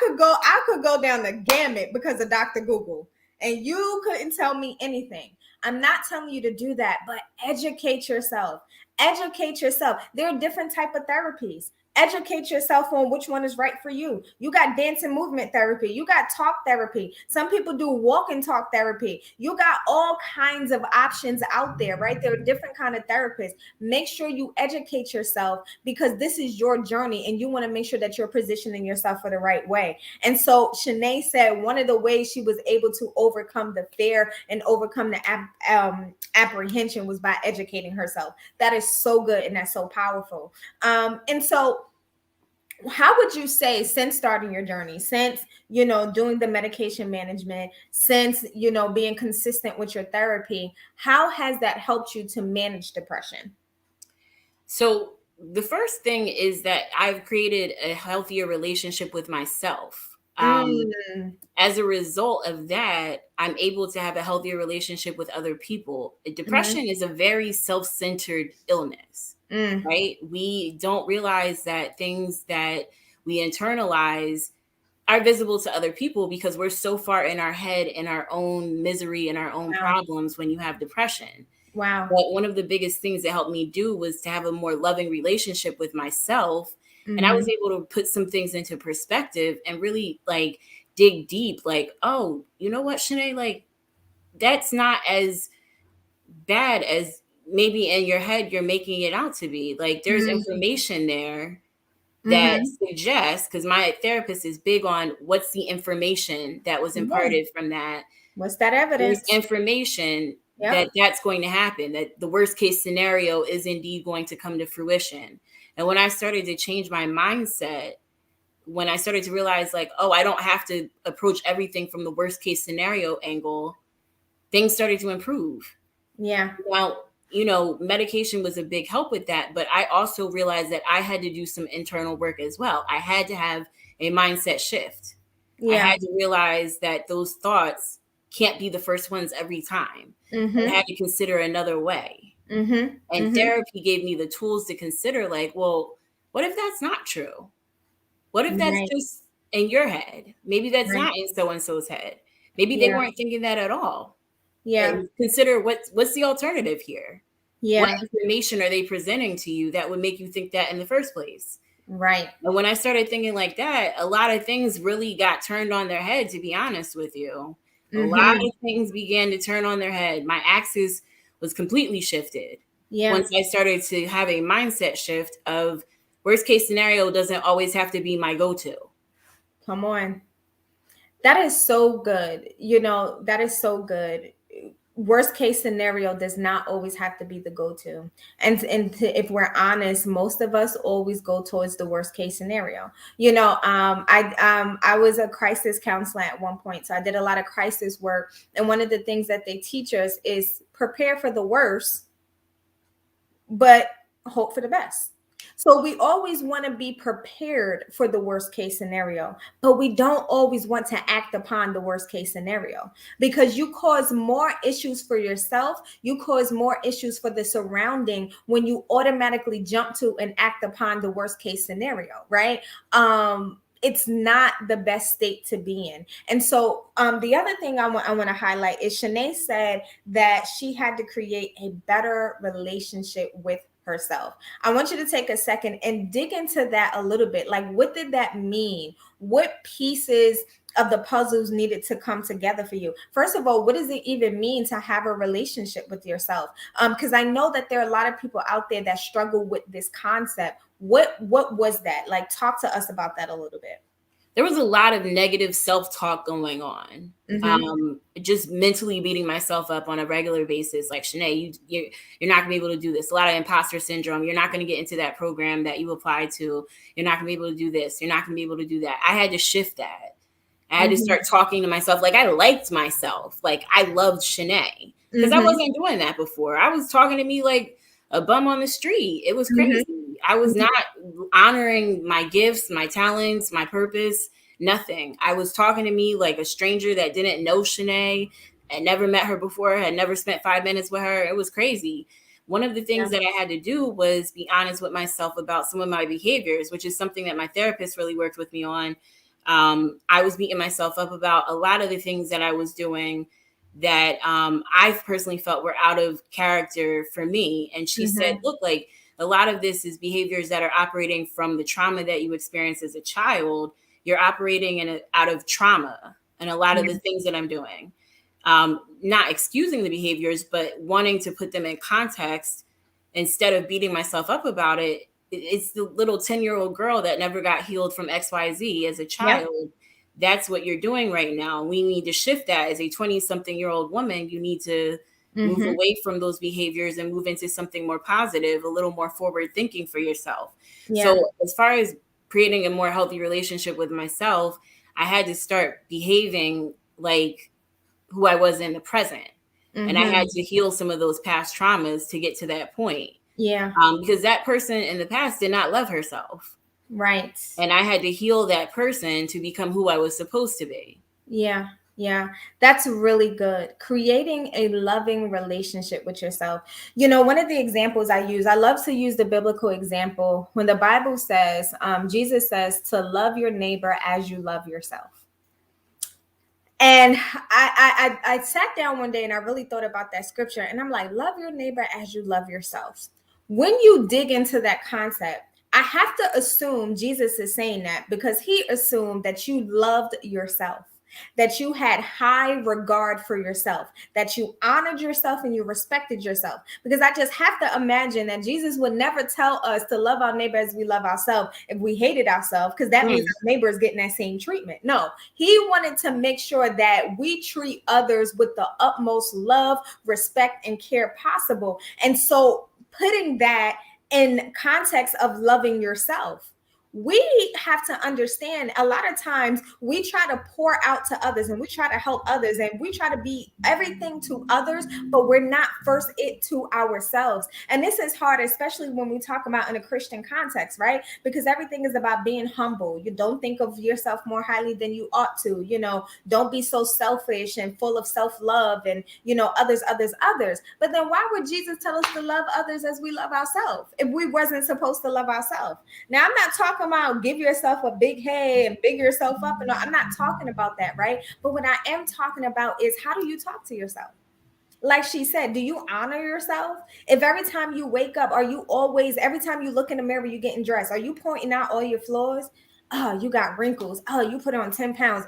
could go down the gamut because of Dr. Google. And you couldn't tell me anything. I'm not telling you to do that, but educate yourself. Educate yourself. There are different type of therapies. Educate yourself on which one is right for you. You got dance and movement therapy. You got talk therapy. Some people do walk and talk therapy. You got all kinds of options out there, right? There are different kind of therapists. Make sure you educate yourself, because this is your journey and you want to make sure that you're positioning yourself for the right way. And so Shanee said one of the ways she was able to overcome the fear and overcome the apprehension was by educating herself. That is so good and that's so powerful. And so how would you say, since starting your journey, since doing the medication management, since being consistent with your therapy, how has that helped you to manage depression?
So the first thing is that I've created a healthier relationship with myself. As a result of that, I'm able to have a healthier relationship with other people. Depression is a very self-centered illness, right? We don't realize that things that we internalize are visible to other people because we're so far in our head, in our own misery and our own problems when you have depression.
Wow.
But one of the biggest things that helped me do was to have a more loving relationship with myself. And I was able to put some things into perspective and really like dig deep, like, oh, you know what, Shanee, like that's not as bad as maybe in your head you're making it out to be. Like there's information there that suggests, because my therapist is big on what's the information that was imparted from that.
What's that evidence?
There's information that that's going to happen, that the worst case scenario is indeed going to come to fruition. And when I started to change my mindset, when I started to realize like, oh, I don't have to approach everything from the worst case scenario angle, things started to improve.
Yeah.
Well, medication was a big help with that. But I also realized that I had to do some internal work as well. I had to have a mindset shift. I had to realize that those thoughts can't be the first ones every time. I had to consider another way. And therapy gave me the tools to consider like, well, what if that's not true? What if that's just in your head? Maybe that's not in so-and-so's head. Maybe they weren't thinking that at all. And consider what's the alternative here. What information are they presenting to you that would make you think that in the first place?
Right.
And when I started thinking like that, a lot of things really got turned on their head, to be honest with you. A lot of things began to turn on their head. My axis was completely shifted. Once I started to have a mindset shift of worst case scenario doesn't always have to be my go-to.
Come on. That is so good. That is so good. worst case scenario does not always have to be the go-to. If we're honest, most of us always go towards the worst case scenario. I was a crisis counselor at one point, so I did a lot of crisis work, and one of the things that they teach us is prepare for the worst, but hope for the best. So we always want to be prepared for the worst case scenario, but we don't always want to act upon the worst case scenario, because you cause more issues for yourself. You cause more issues for the surrounding when you automatically jump to and act upon the worst case scenario, right? It's not the best state to be in. And so the other thing I want to highlight is Shanee said that she had to create a better relationship with herself. I want you to take a second and dig into that a little bit. Like, what did that mean? What pieces of the puzzles needed to come together for you? First of all, what does it even mean to have a relationship with yourself? Because I know that there are a lot of people out there that struggle with this concept. What was that? Like, talk to us about that a little bit.
There was a lot of negative self-talk going on. Just mentally beating myself up on a regular basis. Like, Shanee, you're not gonna be able to do this. A lot of imposter syndrome. You're not gonna get into that program that you applied to. You're not gonna be able to do this. You're not gonna be able to do that. I had to shift that. I had to start talking to myself like I liked myself. Like, I loved Shanee, because I wasn't doing that before. I was talking to me like a bum on the street. It was crazy. I was not honoring my gifts, my talents, my purpose, nothing. I was talking to me like a stranger that didn't know Shanee and never met her before, had never spent 5 minutes with her. It was crazy. One of the things that I had to do was be honest with myself about some of my behaviors, which is something that my therapist really worked with me on. I was beating myself up about a lot of the things that I was doing that I personally felt were out of character for me. And she said, look, like, a lot of this is behaviors that are operating from the trauma that you experienced as a child. You're operating out of trauma, and a lot of the things that I'm doing, not excusing the behaviors, but wanting to put them in context instead of beating myself up about it. It's the little 10-year-old girl that never got healed from XYZ as a child. That's what you're doing right now. We need to shift that. As a 20-something-year-old woman, you need to move away from those behaviors and move into something more positive, a little more forward thinking for yourself. So as far as creating a more healthy relationship with myself, I had to start behaving like who I was in the present. And I had to heal some of those past traumas to get to that point. Because that person in the past did not love herself.
Right.
And I had to heal that person to become who I was supposed to be.
Yeah, that's really good. Creating a loving relationship with yourself. You know, one of the examples I love to use the biblical example when the Bible says, Jesus says to love your neighbor as you love yourself. And I sat down one day and I really thought about that scripture, and I'm like, love your neighbor as you love yourself. When you dig into that concept, I have to assume Jesus is saying that because he assumed that you loved yourself, that you had high regard for yourself, that you honored yourself and you respected yourself. Because I just have to imagine that Jesus would never tell us to love our neighbor as we love ourselves if we hated ourselves, because that means our neighbor is getting that same treatment. No, he wanted to make sure that we treat others with the utmost love, respect, and care possible. And so putting that in context of loving yourself, we have to understand a lot of times we try to pour out to others and we try to help others and we try to be everything to others, but we're not first it to ourselves. And this is hard, especially when we talk about in a Christian context, right? Because everything is about being humble. You don't think of yourself more highly than you ought to, you know, don't be so selfish and full of self-love and, you know, others. But then why would Jesus tell us to love others as we love ourselves if we wasn't supposed to love ourselves? Now, I'm not talking about give yourself a big head and big yourself up, and I'm not talking about that, right? But what I am talking about is, how do you talk to yourself? Like she said, do you honor yourself? If every time you wake up, are you always, every time you look in the mirror, you're getting dressed, are you pointing out all your flaws? Oh, you got wrinkles. Oh, you put on 10 pounds.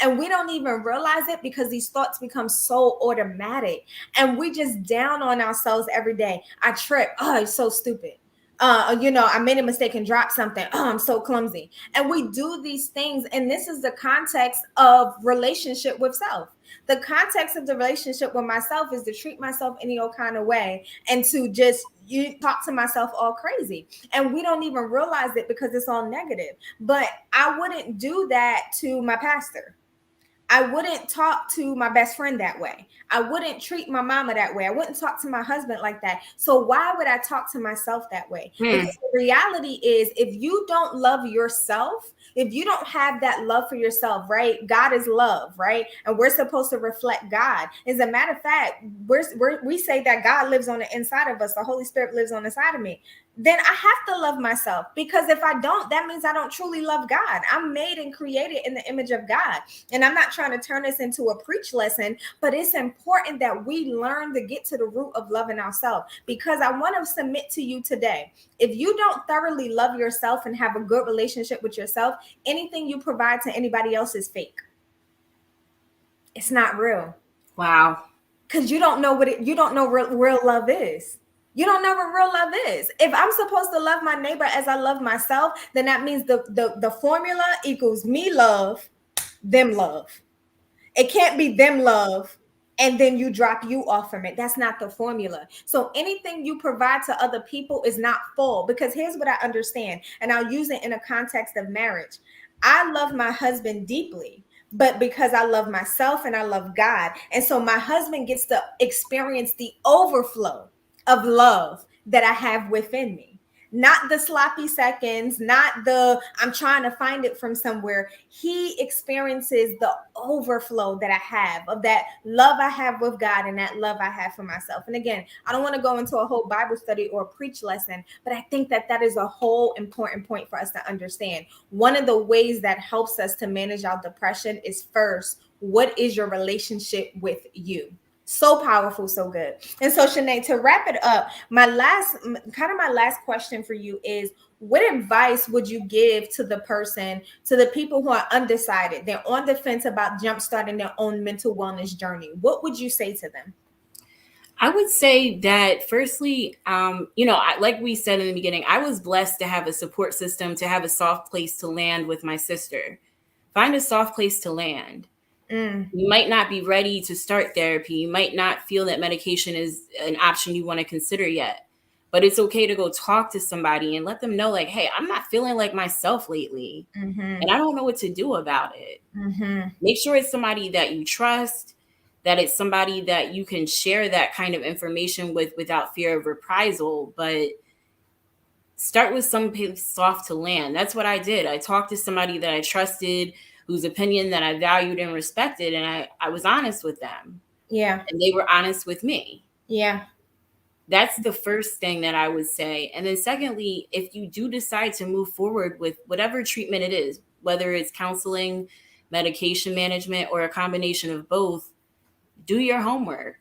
And we don't even realize it because these thoughts become so automatic and we just down on ourselves every day. I trip. Oh, it's so stupid. I made a mistake and dropped something. Oh, I'm so clumsy. And we do these things. And this is the context of relationship with self. The context of the relationship with myself is to treat myself any old kind of way and to just you talk to myself all crazy. And we don't even realize it because it's all negative. But I wouldn't do that to my pastor. I wouldn't talk to my best friend that way. I wouldn't treat my mama that way. I wouldn't talk to my husband like that. So why would I talk to myself that way? Because the reality is, if you don't love yourself, if you don't have that love for yourself, right? God is love, right? And we're supposed to reflect God. As a matter of fact, we say that God lives on the inside of us. The Holy Spirit lives on the side of me. Then I have to love myself, because if I don't, that means I don't truly love God. I'm made and created in the image of God. And I'm not trying to turn this into a preach lesson, but it's important that we learn to get to the root of loving ourselves, because I want to submit to you today. If you don't thoroughly love yourself and have a good relationship with yourself, anything you provide to anybody else is fake. It's not real.
Wow.
Because you don't know real love is. You don't know what real love is. If I'm supposed to love my neighbor as I love myself, then that means the formula equals me love, them love. It can't be them love and then you drop you off from it. That's not the formula. So anything you provide to other people is not full, because here's what I understand, and I'll use it in a context of marriage. I love my husband deeply, but because I love myself and I love God. And so my husband gets to experience the overflow of love that I have within me. Not the sloppy seconds, not the I'm trying to find it from somewhere. He experiences the overflow that I have of that love I have with God and that love I have for myself. And again, I don't want to go into a whole Bible study or preach lesson, but I think that that is a whole important point for us to understand. One of the ways that helps us to manage our depression is, first, what is your relationship with you? So powerful, so good. And so, Shanee, to wrap it up, my last question for you is, what advice would you give to the people who are undecided? They're on the fence about jumpstarting their own mental wellness journey. What would you say to them?
I would say that firstly, like we said in the beginning, I was blessed to have a support system, to have a soft place to land with my sister. Find a soft place to land. You might not be ready to start therapy. You might not feel that medication is an option you want to consider yet. But it's okay to go talk to somebody and let them know, like, hey, I'm not feeling like myself lately. And I don't know what to do about it. Make sure it's somebody that you trust, that it's somebody that you can share that kind of information with without fear of reprisal. But start with some soft to land. That's what I did. I talked to somebody that I trusted, whose opinion that I valued and respected, and I was honest with them.
Yeah.
And they were honest with me.
Yeah.
That's the first thing that I would say. And then secondly, if you do decide to move forward with whatever treatment it is, whether it's counseling, medication management, or a combination of both, do your homework.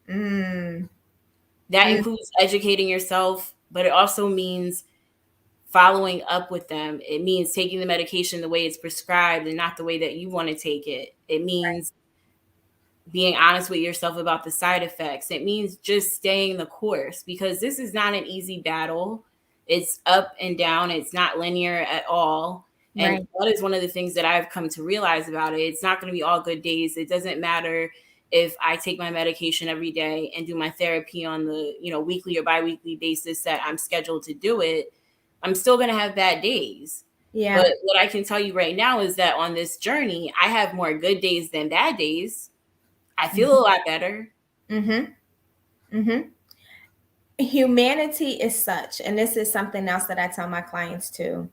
That includes educating yourself, but it also means following up with them. It means taking the medication the way it's prescribed and not the way that you want to take it. It means being honest with yourself about the side effects. It means just staying the course, because this is not an easy battle. It's up and down. It's not linear at all. And that is one of the things that I've come to realize about it. It's not going to be all good days. It doesn't matter if I take my medication every day and do my therapy on the, weekly or biweekly basis that I'm scheduled to do it. I'm still going to have bad days.
Yeah.
But what I can tell you right now is that on this journey, I have more good days than bad days. I feel a lot better.
Humanity is such, and this is something else that I tell my clients too.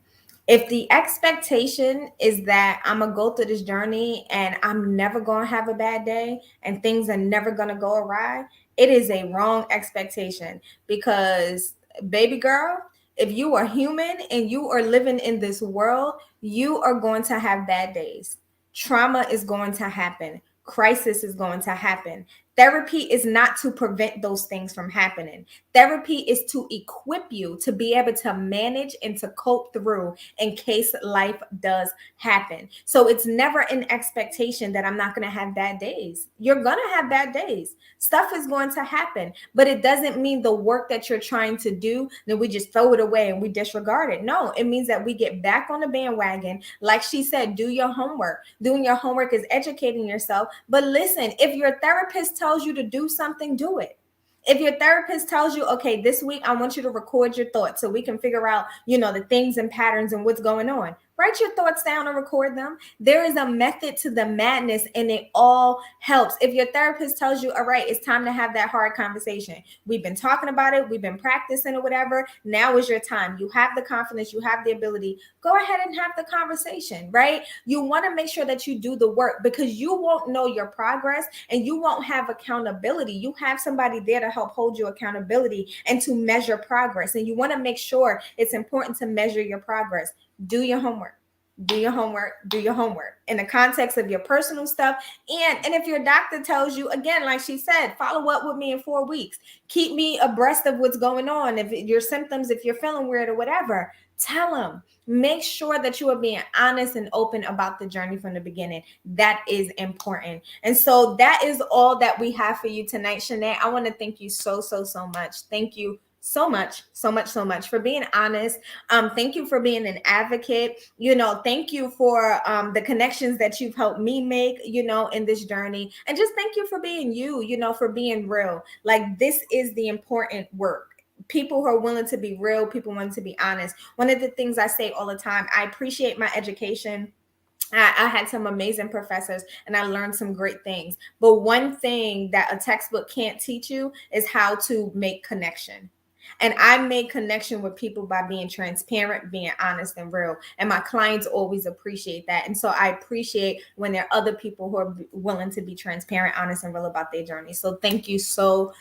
If the expectation is that I'm going to go through this journey and I'm never going to have a bad day and things are never going to go awry, it is a wrong expectation. Because, baby girl, if you are human and you are living in this world, you are going to have bad days. Trauma is going to happen. Crisis is going to happen. Therapy is not to prevent those things from happening. Therapy is to equip you to be able to manage and to cope through in case life does happen. So it's never an expectation that I'm not going to have bad days. You're going to have bad days. Stuff is going to happen, but it doesn't mean the work that you're trying to do, then we just throw it away and we disregard it. No, it means that we get back on the bandwagon. Like she said, do your homework. Doing your homework is educating yourself. But listen, if your therapist tells you to do something, do it. If your therapist tells you, okay, this week I want you to record your thoughts so we can figure out, the things and patterns and what's going on. Write your thoughts down and record them. There is a method to the madness and it all helps. If your therapist tells you, all right, it's time to have that hard conversation. We've been talking about it. We've been practicing or whatever. Now is your time. You have the confidence. You have the ability. Go ahead and have the conversation, right? You want to make sure that you do the work because you won't know your progress and you won't have accountability. You have somebody there to help hold you accountability and to measure progress. And you want to make sure it's important to measure your progress. Do your homework. Do your homework. Do your homework in the context of your personal stuff. And if your doctor tells you, again, like she said, follow up with me in 4 weeks. Keep me abreast of what's going on. If your symptoms, if you're feeling weird or whatever, tell them. Make sure that you are being honest and open about the journey from the beginning. That is important. And so that is all that we have for you tonight, Shanee. I want to thank you so much. Thank you so much for being honest. Thank you for being an advocate. Thank you for the connections that you've helped me make, in this journey. And just thank you for being you, for being real. Like, this is the important work. People who are willing to be real, people willing to be honest. One of the things I say all the time, I appreciate my education. I had some amazing professors and I learned some great things. But one thing that a textbook can't teach you is how to make connection. And I make connection with people by being transparent, being honest and real. And my clients always appreciate that. And so I appreciate when there are other people who are willing to be transparent, honest, and real about their journey. So thank you so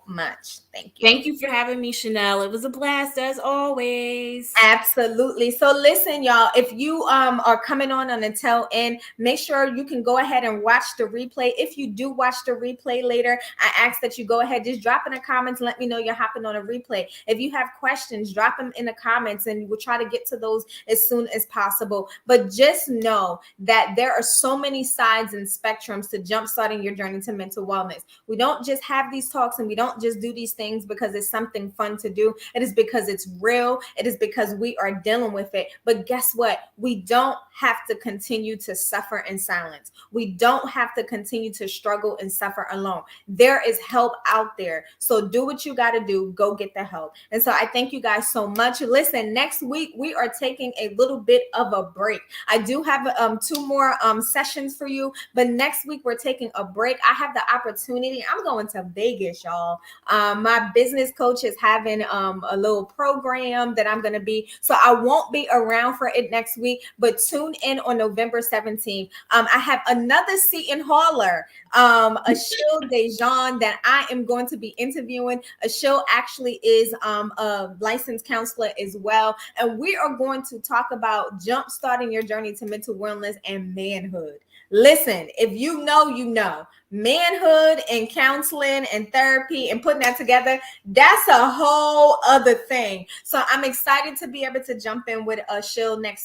much. Thank you.
Thank you for having me, Chanel. It was a blast as always.
Absolutely. So listen, y'all, if you are coming on the tail end, make sure you can go ahead and watch the replay. If you do watch the replay later, I ask that you go ahead, just drop in the comments, let me know you're hopping on a replay. If you have questions, drop them in the comments and we'll try to get to those as soon as possible. But just know that there are so many sides and spectrums to jumpstarting your journey to mental wellness. We don't just have these talks and we don't just do these things because it's something fun to do. It is because it's real. It is because we are dealing with it. But guess what? We don't have to continue to suffer in silence. We don't have to continue to struggle and suffer alone. There is help out there. So do what you got to do. Go get the help. And so I thank you guys so much. Listen, next week we are taking a little bit of a break. I do have 2 more sessions for you, but next week we're taking a break. I have the opportunity. I'm going to Vegas, y'all. My business coach is having a little program that I'm going to be. So I won't be around for it next week, but tune in on November 17th. I have another Seton Hauler, Achille Dejean, that I am going to be interviewing. Achille actually is a licensed counselor as well. And we are going to talk about jumpstarting your journey to mental wellness and manhood. Listen, if you know, you know. Manhood and counseling and therapy and putting that together, that's a whole other thing. So I'm excited to be able to jump in with Achille not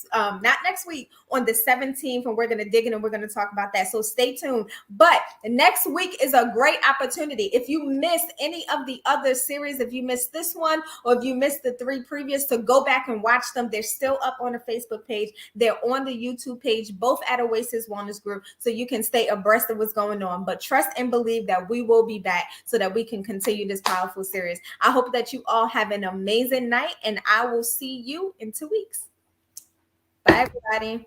next week, on the 17th, and we're going to dig in and we're going to talk about that. So stay tuned. But next week is a great opportunity. If you missed any of the other series, if you missed this one or if you missed the 3 previous, to go back and watch them. They're still up on the Facebook page. They're on the YouTube page, both at Oasis Wellness Group, so you can stay abreast of what's going on. But trust and believe that we will be back so that we can continue this powerful series. I hope that you all have an amazing night, and I will see you in 2 weeks. Bye, everybody.